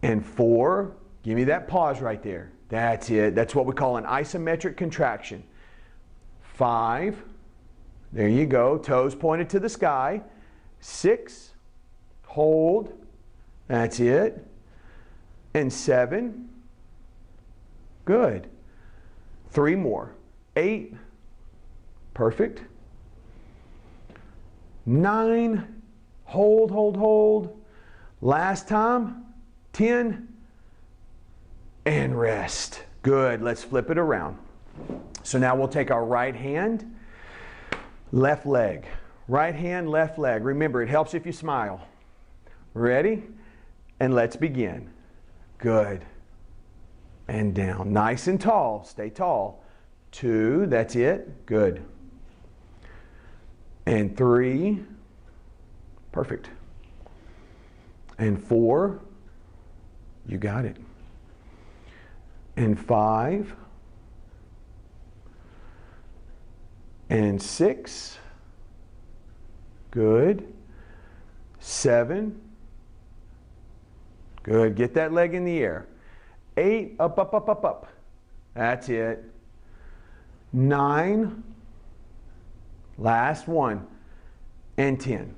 And 4. Give me that pause right there. That's it. That's what we call an isometric contraction. 5. There you go. Toes pointed to the sky. 6. Hold. That's it. And 7. Good. 3 more. 8. Perfect. 9. Hold, hold, hold. Last time. 10. And rest. Good. Let's flip it around. So now we'll take our right hand, left leg. Right hand, left leg. Remember, it helps if you smile. Ready? And let's begin. Good. And down. Nice and tall. Stay tall. 2. That's it. Good. And 3. Perfect. And 4. You got it. And 5. And 6. Good. 7. Good. Get that leg in the air. 8. Up, up, up, up, up. That's it. 9. Last one. And 10.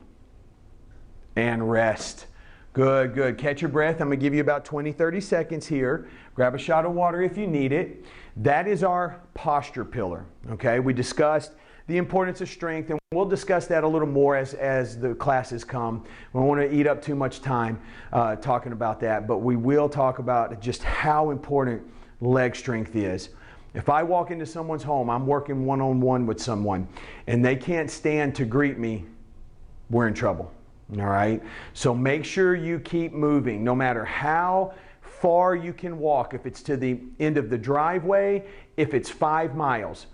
And rest. Good, good. Catch your breath. I'm going to give you about 20, 30 seconds here. Grab a shot of water if you need it. That is our posture pillar. Okay, we discussed the importance of strength, and we'll discuss that a little more as the classes come. We don't want to eat up too much time talking about that, but we will talk about just how important leg strength is. If I walk into someone's home, I'm working one-on-one with someone, and they can't stand to greet me, we're in trouble. All right? So make sure you keep moving, no matter how far you can walk. If it's to the end of the driveway, if it's 5 miles,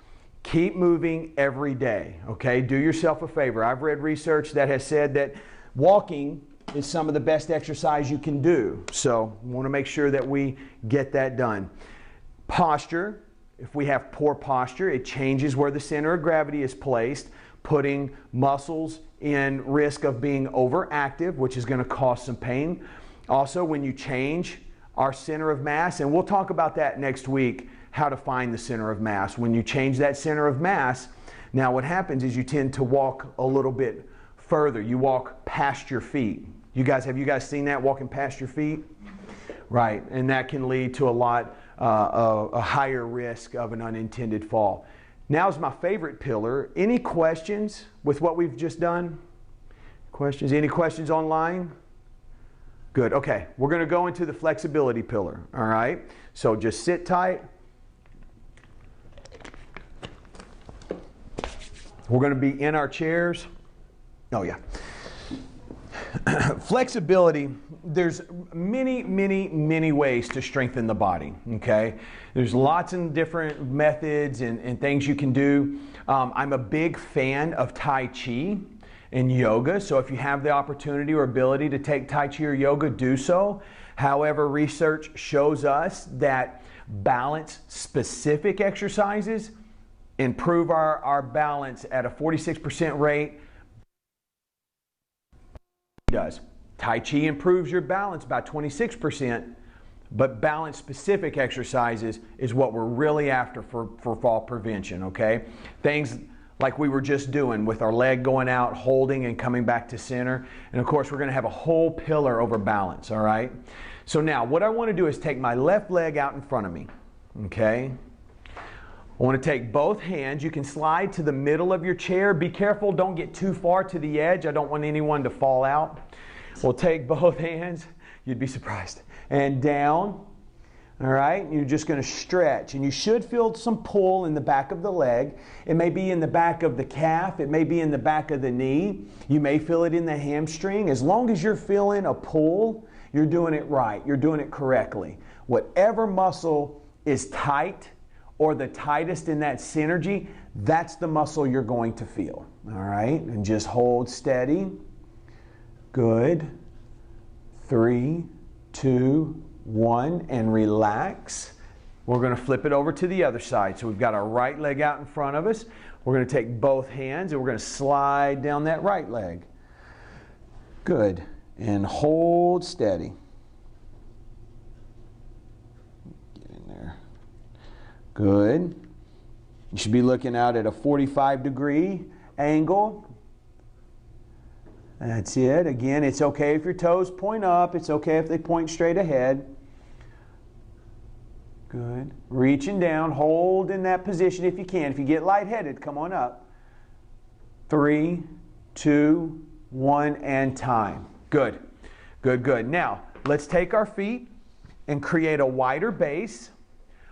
keep moving every day. Okay? Do yourself a favor. I've read research that has said that walking is some of the best exercise you can do. So we want to make sure that we get that done. Posture. If we have poor posture, it changes where the center of gravity is placed, putting muscles in risk of being overactive, which is going to cause some pain. Also, when you change our center of mass, and we'll talk about that next week, how to find the center of mass. When you change that center of mass, now what happens is you tend to walk a little bit further. You walk past your feet. Have you guys seen that, walking past your feet? Right, and that can lead to a higher risk of an unintended fall. Now is my favorite pillar. Any questions with what we've just done? Questions? Any questions online? Good. Okay. We're going to go into the flexibility pillar. All right. So just sit tight. We're going to be in our chairs. Oh, yeah. Flexibility, there's many ways to strengthen the body, okay? There's lots of different methods and things you can do. I'm a big fan of Tai Chi and yoga, so if you have the opportunity or ability to take Tai Chi or yoga, do so. However, research shows us that balance-specific exercises improve our balance at a 46% rate. Does. Tai Chi improves your balance by 26%, but balance-specific exercises is what we're really after for fall prevention, okay? Things like we were just doing with our leg going out, holding, and coming back to center. And of course, we're going to have a whole pillar over balance, all right? So now, what I want to do is take my left leg out in front of me, okay? I want to take both hands. You can slide to the middle of your chair. Be careful, don't get too far to the edge. I don't want anyone to fall out. We'll take both hands. You'd be surprised. And down. All right? You're just going to stretch. And you should feel some pull in the back of the leg. It may be in the back of the calf. It may be in the back of the knee. You may feel it in the hamstring. As long as you're feeling a pull, you're doing it right. You're doing it correctly. Whatever muscle is tight or the tightest in that synergy, that's the muscle you're going to feel. All right, and just hold steady. Good. 3, 2, 1, and relax. We're going to flip it over to the other side. So we've got our right leg out in front of us. We're going to take both hands and we're going to slide down that right leg. Good. And hold steady. Get in there. Good. You should be looking out at a 45-degree angle. That's it. Again, it's okay if your toes point up. It's okay if they point straight ahead. Good. Reaching down, hold in that position if you can. If you get lightheaded, come on up. 3, 2, 1, and time. Good. Good, good. Now, let's take our feet and create a wider base.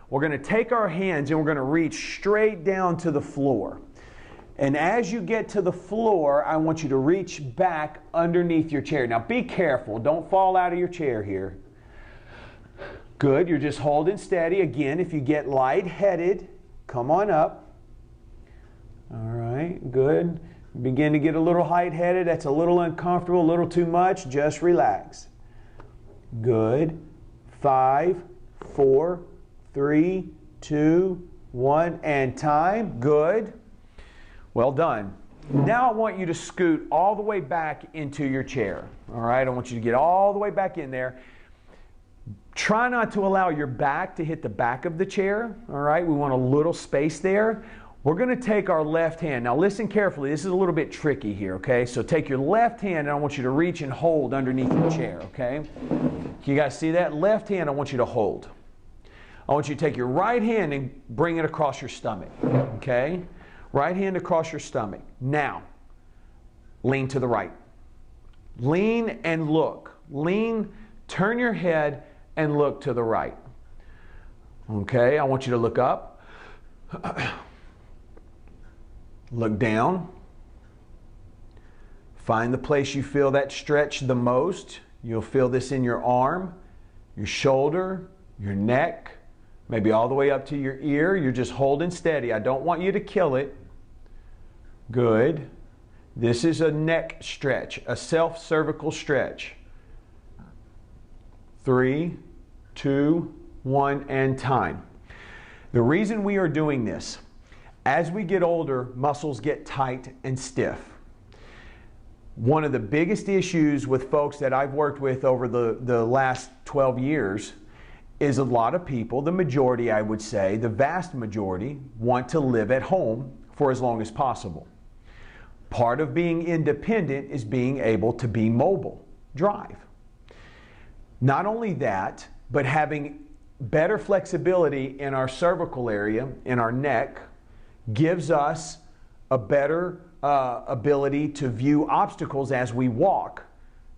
We're going to take our hands and we're going to reach straight down to the floor. And as you get to the floor, I want you to reach back underneath your chair. Now, be careful. Don't fall out of your chair here. Good, you're just holding steady. Again, if you get lightheaded, come on up. All right, good. Begin to get a little lightheaded. That's a little uncomfortable, a little too much. Just relax. Good. 5, 4, 3, 2, 1, and time. Good. Well done. Now I want you to scoot all the way back into your chair. All right, I want you to get all the way back in there. Try not to allow your back to hit the back of the chair, all right? We want a little space there. We're going to take our left hand. Now listen carefully. This is a little bit tricky here, okay? So take your left hand and I want you to reach and hold underneath the chair, okay? You guys see that? Left hand I want you to hold. I want you to take your right hand and bring it across your stomach, okay? Right hand across your stomach. Now, lean to the right. Lean and look. Lean, turn your head and look to the right. Okay, I want you to look up. Look down. Find the place you feel that stretch the most. You'll feel this in your arm, your shoulder, your neck, maybe all the way up to your ear. You're just holding steady. I don't want you to kill it. Good. This is a neck stretch, a self-cervical stretch. 3, 2, 1, and time. The reason we are doing this, as we get older, muscles get tight and stiff. One of the biggest issues with folks that I've worked with over the last 12 years is a lot of people, the majority I would say, the vast majority, want to live at home for as long as possible. Part of being independent is being able to be mobile, drive. Not only that, but having better flexibility in our cervical area, in our neck, gives us a better ability to view obstacles as we walk.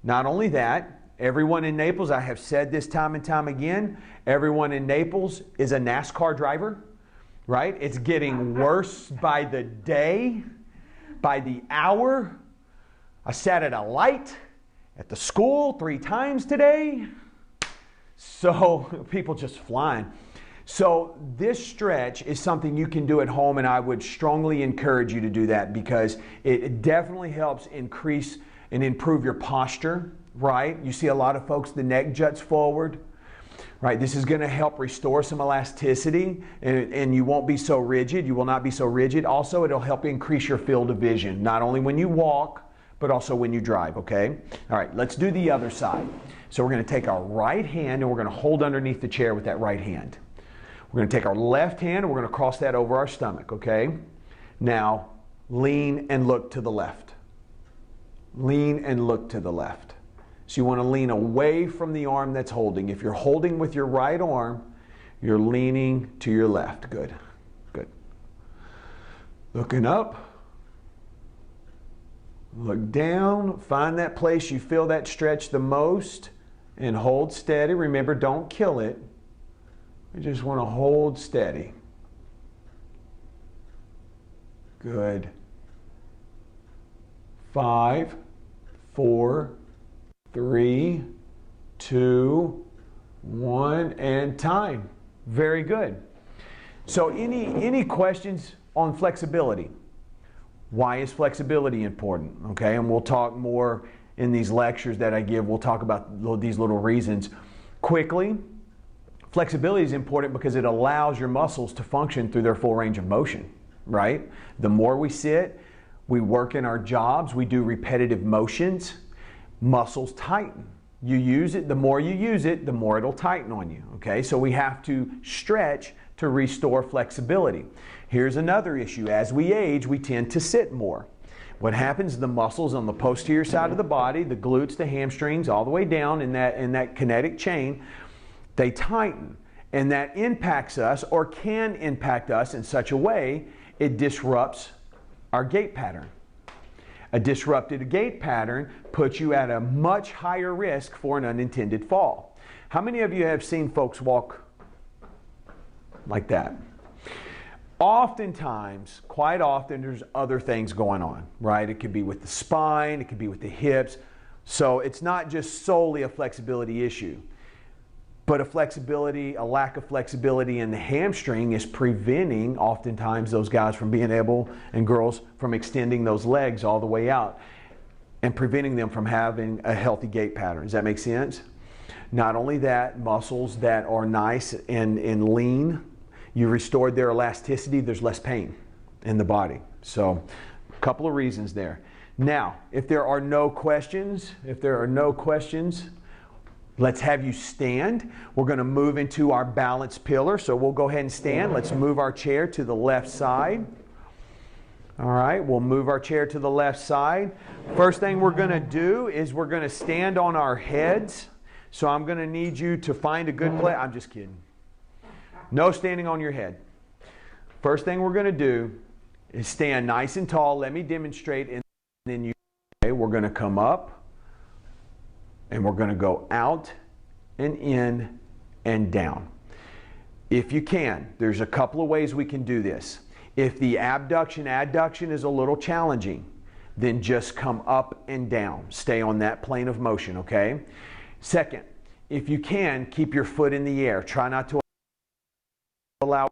Not only that, everyone in Naples, I have said this time and time again, everyone in Naples is a NASCAR driver, right? It's getting worse by the day, by the hour. I sat at a light at the school 3 times today. So people just flying. So this stretch is something you can do at home, and I would strongly encourage you to do that because it definitely helps increase and improve your posture, right? You see a lot of folks, the neck juts forward, right? This is going to help restore some elasticity and you won't be so rigid. You will not be so rigid. Also, it'll help increase your field of vision, not only when you walk, but also when you drive, okay? All right, let's do the other side. So we're going to take our right hand and we're going to hold underneath the chair with that right hand. We're going to take our left hand and we're going to cross that over our stomach, okay? Now, lean and look to the left. Lean and look to the left. So you want to lean away from the arm that's holding. If you're holding with your right arm, you're leaning to your left. Good, good. Looking up. Look down. Find that place you feel that stretch the most and hold steady. Remember, don't kill it. You just want to hold steady. Good. 5, 4, 3, 2, 1, and time. Very good. So any questions on flexibility? Why is flexibility important? Okay, and we'll talk more in these lectures that I give. We'll talk about these little reasons. Quickly, flexibility is important because it allows your muscles to function through their full range of motion, right? The more we sit, we work in our jobs, we do repetitive motions, muscles tighten. You use it, the more you use it, the more it'll tighten on you, okay? So we have to stretch to restore flexibility. Here's another issue. As we age, we tend to sit more. What happens, the muscles on the posterior side of the body, the glutes, the hamstrings, all the way down in that kinetic chain, they tighten. And that impacts us, or can impact us in such a way, it disrupts our gait pattern. A disrupted gait pattern puts you at a much higher risk for an unintended fall. How many of you have seen folks walk like that? Oftentimes, quite often, there's other things going on, right? It could be with the spine, it could be with the hips. So it's not just solely a flexibility issue. But a lack of flexibility in the hamstring is preventing oftentimes those guys from being able, and girls, from extending those legs all the way out and preventing them from having a healthy gait pattern. Does that make sense? Not only that, muscles that are nice and lean, you restored their elasticity, there's less pain in the body. So a couple of reasons there. Now, if there are no questions, let's have you stand. We're going to move into our balance pillar. So we'll go ahead and stand. Let's move our chair to the left side. All right, we'll move our chair to the left side. First thing we're going to do is we're going to stand on our heads. So I'm going to need you to find a good place. I'm just kidding. No standing on your head. First thing we're going to do is stand nice and tall. Let me demonstrate, and then we're going to come up. And we're going to go out and in and down. If you can, there's a couple of ways we can do this. If the abduction-adduction is a little challenging, then just come up and down. Stay on that plane of motion, okay? Second, if you can, keep your foot in the air. Try not to allow,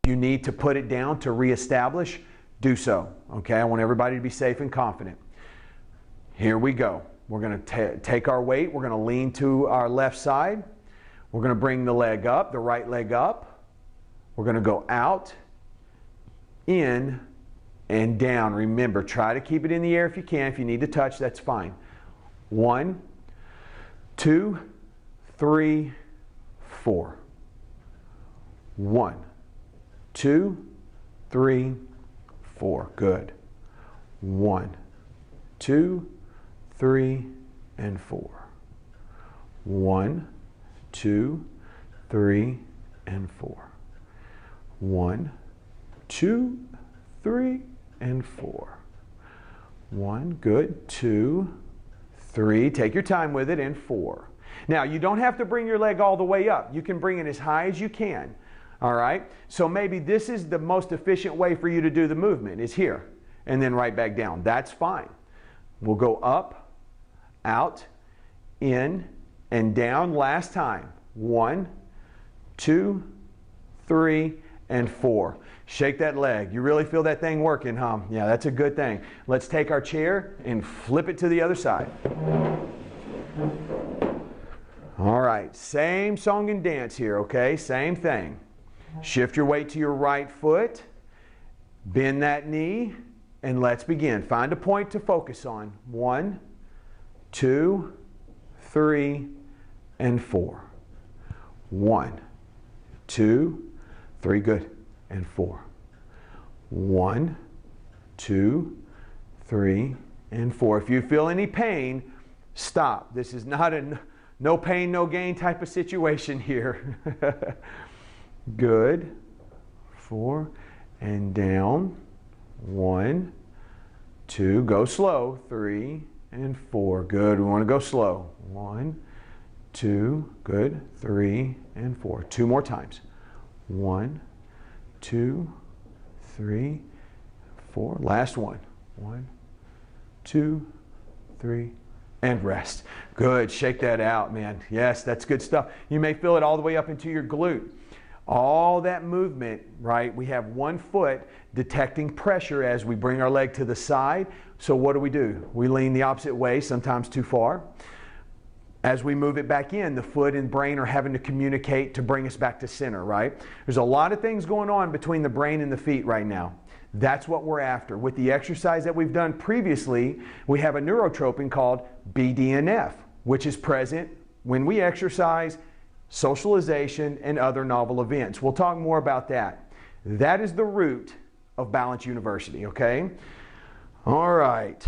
you need to put it down to reestablish, do so, okay? I want everybody to be safe and confident. Here we go. We're going to take our weight. We're going to lean to our left side. We're going to bring the leg up, the right leg up. We're going to go out, in, and down. Remember, try to keep it in the air if you can. If you need to touch, that's fine. 1, 2, 3, 4. 1, 2, 3, 4. Good. 1, 2, 3, and 4. 1, 2, 3, and 4. 1, 2, 3, and 4. 1, good. 2, 3. Take your time with it, and 4. Now, you don't have to bring your leg all the way up. You can bring it as high as you can. All right? So maybe this is the most efficient way for you to do the movement, is here, and then right back down. That's fine. We'll go up, out, in, and down. Last time. 1, 2, 3, and 4. Shake that leg. You really feel that thing working, huh? Yeah, that's a good thing. Let's take our chair and flip it to the other side. All right, same song and dance here, okay? Same thing. Shift your weight to your right foot. Bend that knee, and let's begin. Find a point to focus on. 1, 2, 3, and 4. 1, 2, 3, good, and 4. 1, 2, 3, and 4. If you feel any pain, stop. This is not a no pain, no gain type of situation here. Good. 4, and down. 1, 2, go slow. 3, and 4. Good. We want to go slow. 1, 2, good. 3, and 4. 2 more times. 1, 2, 3, 4. Last one. 1, 2, 3, and rest. Good. Shake that out, man. Yes, that's good stuff. You may feel it all the way up into your glute. All that movement, right? We have one foot detecting pressure as we bring our leg to the side. So what do? We lean the opposite way, sometimes too far. As we move it back in, the foot and brain are having to communicate to bring us back to center, right? There's a lot of things going on between the brain and the feet right now. That's what we're after. With the exercise that we've done previously, we have a neurotropin called BDNF, which is present when we exercise, socialization, and other novel events. We'll talk more about that. That is the root of Balance University, okay? All right.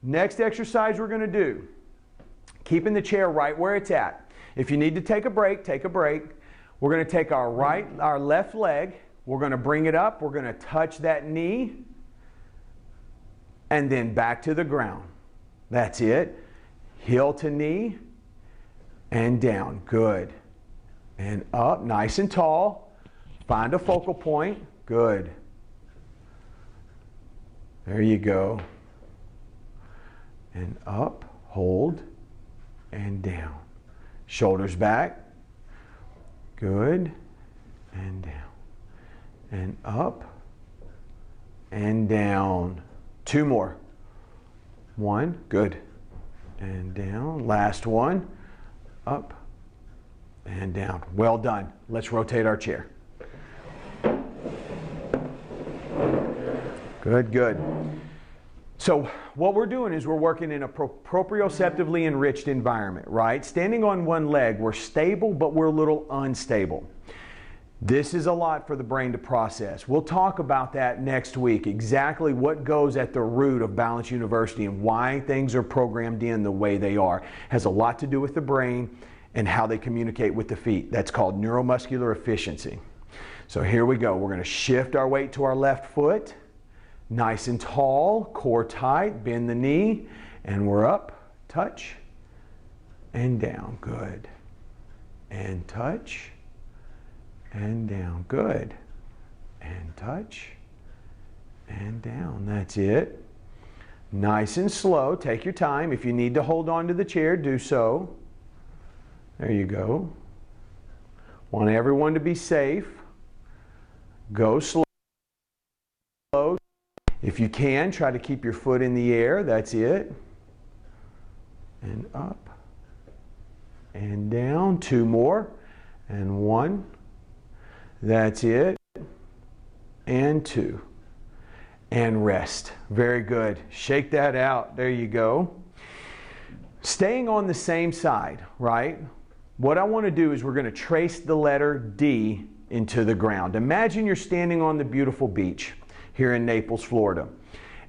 Next exercise we're going to do, keeping the chair right where it's at. If you need to take a break, take a break. We're going to take our left leg, we're going to bring it up, we're going to touch that knee, and then back to the ground. That's it. Heel to knee, and down. Good. And up, nice and tall. Find a focal point. Good. There you go. And up, hold, and down. Shoulders back. Good. And down. And up, and down. Two more. One, good. And down. Last one. Up and down. Well done. Let's rotate our chair. Good, good. So what we're doing is we're working in a proprioceptively enriched environment, right? Standing on one leg, we're stable, but we're a little unstable. This is a lot for the brain to process. We'll talk about that next week, exactly what goes at the root of Balance University and why things are programmed in the way they are. It has a lot to do with the brain and how they communicate with the feet. That's called neuromuscular efficiency. So here we go. We're going to shift our weight to our left foot. Nice and tall, core tight, bend the knee, and we're up, touch, and down. Good. And touch. And down. Good. And touch. And down. That's it. Nice and slow. Take your time. If you need to hold on to the chair, do so. There you go. Want everyone to be safe. Go slow. If you can, try to keep your foot in the air. That's it. And up. And down. Two more. And one. That's it. And two. And rest. Very good. Shake that out. There you go. Staying on the same side, right? What I want to do is we're going to trace the letter D into the ground. Imagine you're standing on the beautiful beach here in Naples, Florida,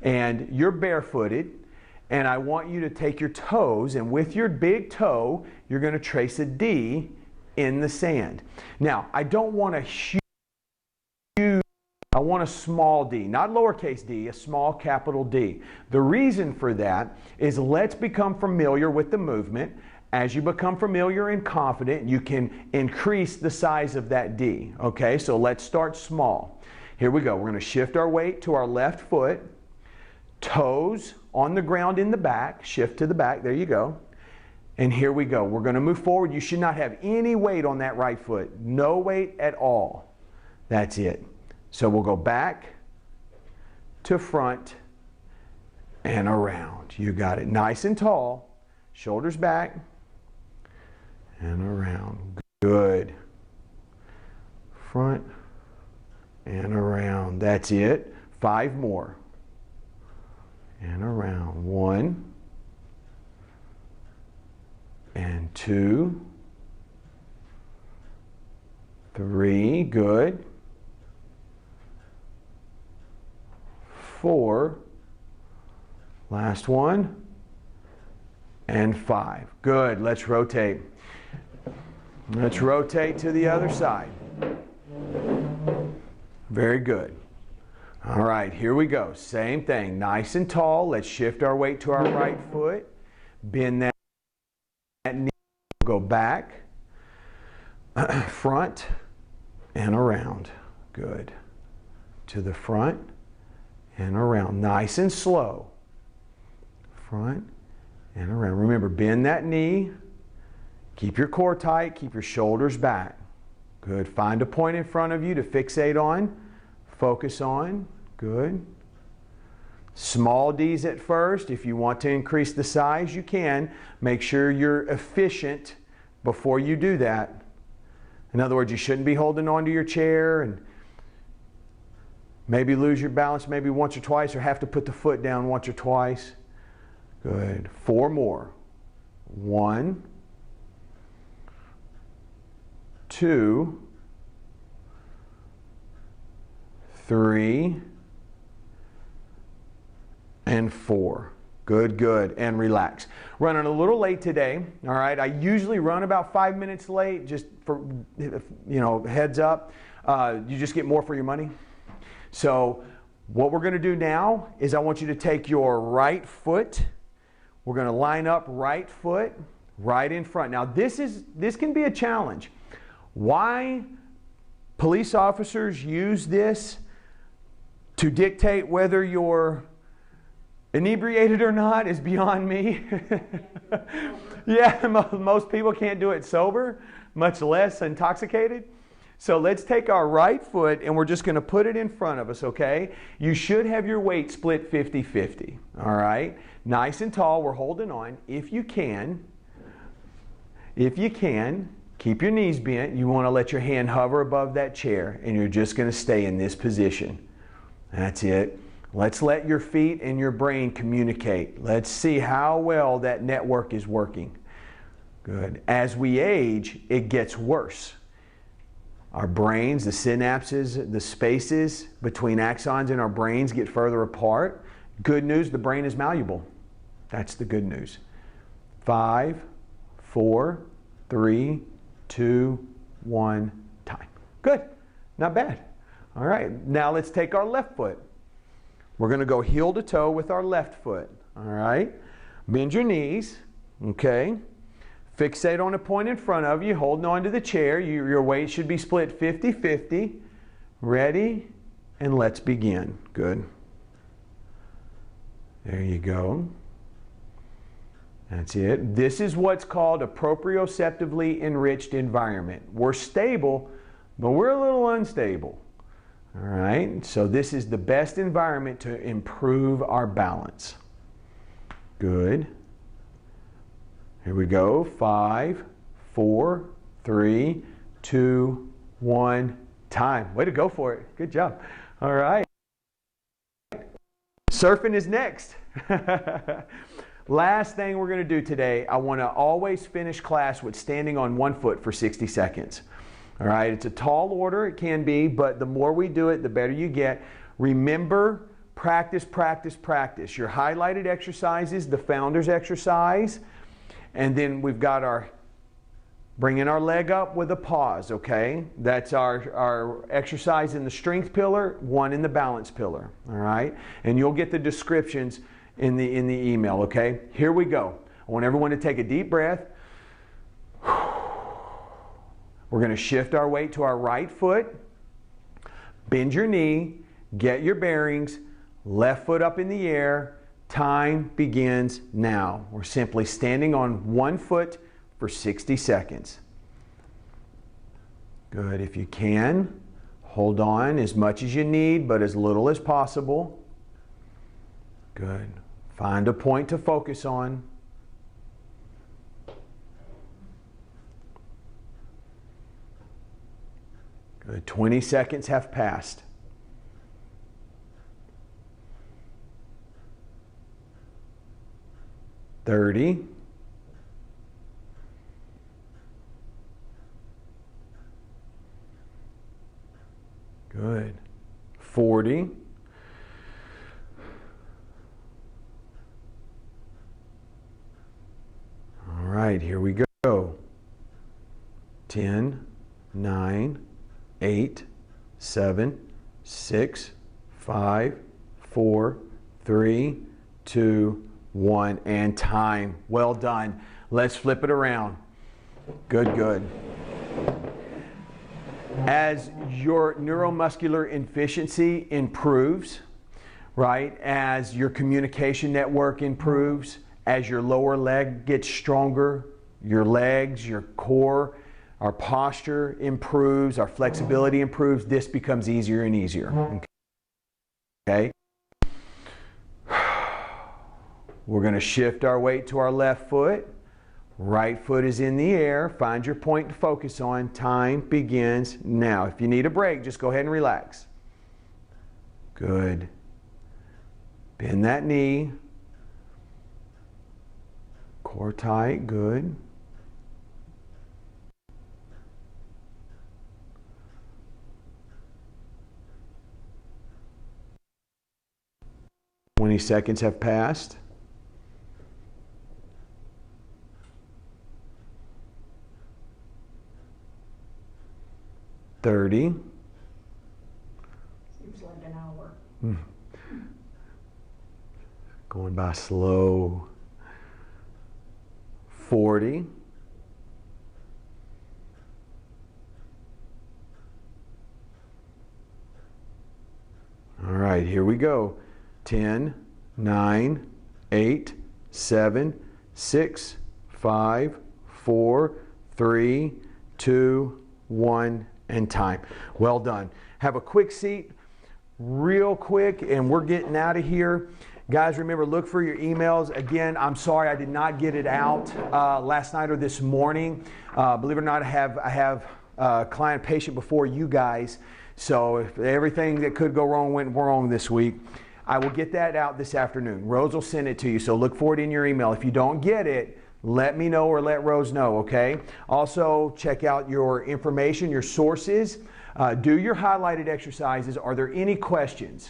and you're barefooted, and I want you to take your toes, and with your big toe, you're going to trace a D in the sand. Now, I don't want a huge, I want a small d, not lowercase d, a small capital D. The reason for that is let's become familiar with the movement. As you become familiar and confident, you can increase the size of that D. Okay, so let's start small. Here we go. We're going to shift our weight to our left foot, toes on the ground in the back, shift to the back, there you go. And here we go. We're going to move forward. You should not have any weight on that right foot. No weight at all. That's it. So we'll go back to front and around. You got it. Nice and tall. Shoulders back and around. Good. Front and around. That's it. 5 more. And around. 1 and 2, 3. Good. 4. Last one. And 5. Good. Let's rotate. Let's rotate to the other side. Very good. All right, here we go. Same thing. Nice and tall. Let's shift our weight to our right foot. Bend that knee. Go back, front, and around. Good. To the front and around. Nice and slow. Front and around. Remember, bend that knee. Keep your core tight. Keep your shoulders back. Good. Find a point in front of you to fixate on, focus on. Good. Small D's at first. If you want to increase the size, you can. Make sure you're efficient before you do that. In other words, you shouldn't be holding onto your chair and maybe lose your balance maybe once or twice, or have to put the foot down once or twice. Good. 4 more. 1, 2, 3, and 4. Good, good. And relax. Running a little late today. All right. I usually run about 5 minutes late, just for, heads up. You just get more for your money. So what we're going to do now is I want you to take your right foot. We're going to line up right foot right in front. Now this can be a challenge. Why police officers use this to dictate whether you're inebriated or not is beyond me. Yeah, most people can't do it sober, much less intoxicated. So let's take our right foot and we're just going to put it in front of us, okay? You should have your weight split 50-50, all right? Nice and tall, we're holding on. If you can, keep your knees bent. You want to let your hand hover above that chair and you're just going to stay in this position. That's it. Let's let your feet and your brain communicate. Let's see how well that network is working. Good. As we age, it gets worse. Our brains, the synapses, the spaces between axons in our brains get further apart. Good news, the brain is malleable. That's the good news. 5, 4, 3, 2, 1, time. Good. Not bad. All right. Now let's take our left foot. We're going to go heel to toe with our left foot. All right. Bend your knees. Okay. Fixate on a point in front of you, holding on to the chair. Your weight should be split 50-50. Ready? And let's begin. Good. There you go. That's it. This is what's called a proprioceptively enriched environment. We're stable, but we're a little unstable. All right. So this is the best environment to improve our balance. Good. Here we go. 5, 4, 3, 2, 1, time. Way to go for it. Good job. All right. Surfing is next. Last thing we're going to do today, I want to always finish class with standing on one foot for 60 seconds. All right. It's a tall order. It can be, but the more we do it, the better you get. Remember, practice, practice, practice. Your highlighted exercises, the founder's exercise. And then we've got our bringing our leg up with a pause, okay? That's our exercise in the strength pillar, one in the balance pillar, all right? And you'll get the descriptions in the email, okay? Here we go. I want everyone to take a deep breath. We're going to shift our weight to our right foot. Bend your knee, get your bearings, left foot up in the air. Time begins now. We're simply standing on one foot for 60 seconds. Good. If you can, hold on as much as you need, but as little as possible. Good. Find a point to focus on. Good. 20 seconds have passed. 30. Good. 40. All right, here we go. 10, 9, 8, 7, 6, 5, 4, 3, 2, 1, and time. Well done. Let's flip it around. Good, good. As your neuromuscular efficiency improves, right, as your communication network improves, as your lower leg gets stronger, your legs, your core our posture improves, our flexibility improves. This becomes easier and easier. Okay? We're going to shift our weight to our left foot. Right foot is in the air. Find your point to focus on. Time begins now. If you need a break, just go ahead and relax. Good. Bend that knee. Core tight. Good. Twenty seconds have passed. 30. Seems like an hour. Going by slow. 40. All right, here we go. 10, 9, 8, 7, 6, 5, 4, 3, 2, 1, and time. Well done. Have a quick seat real quick, and we're getting out of here. Guys, remember, look for your emails. Again, I'm sorry I did not get it out last night or this morning. Believe it or not, I have a client patient before you guys. So if everything that could go wrong went wrong this week, I will get that out this afternoon. Rose will send it to you, so look for it in your email. If you don't get it, let me know or let Rose know, okay? Also, check out your information, your sources. Do your highlighted exercises. Are there any questions?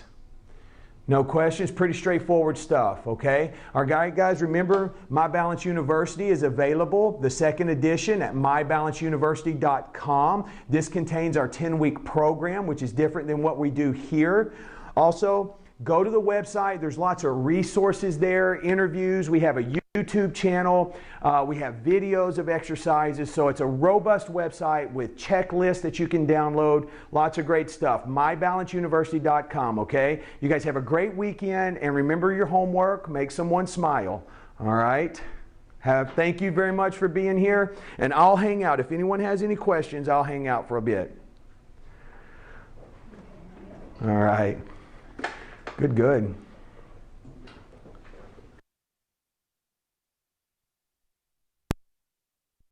No questions? Pretty straightforward stuff, okay? All right, guys, remember, My Balance University is available, the second edition, at mybalanceuniversity.com. This contains our 10-week program, which is different than what we do here. Also, go to the website. There's lots of resources there, interviews. We have a YouTube channel. We have videos of exercises. So it's a robust website with checklists that you can download. Lots of great stuff. mybalanceuniversity.com, okay? You guys have a great weekend, and remember your homework. Make someone smile, all right? Thank you very much for being here, and I'll hang out. If anyone has any questions, I'll hang out for a bit. All right. Good.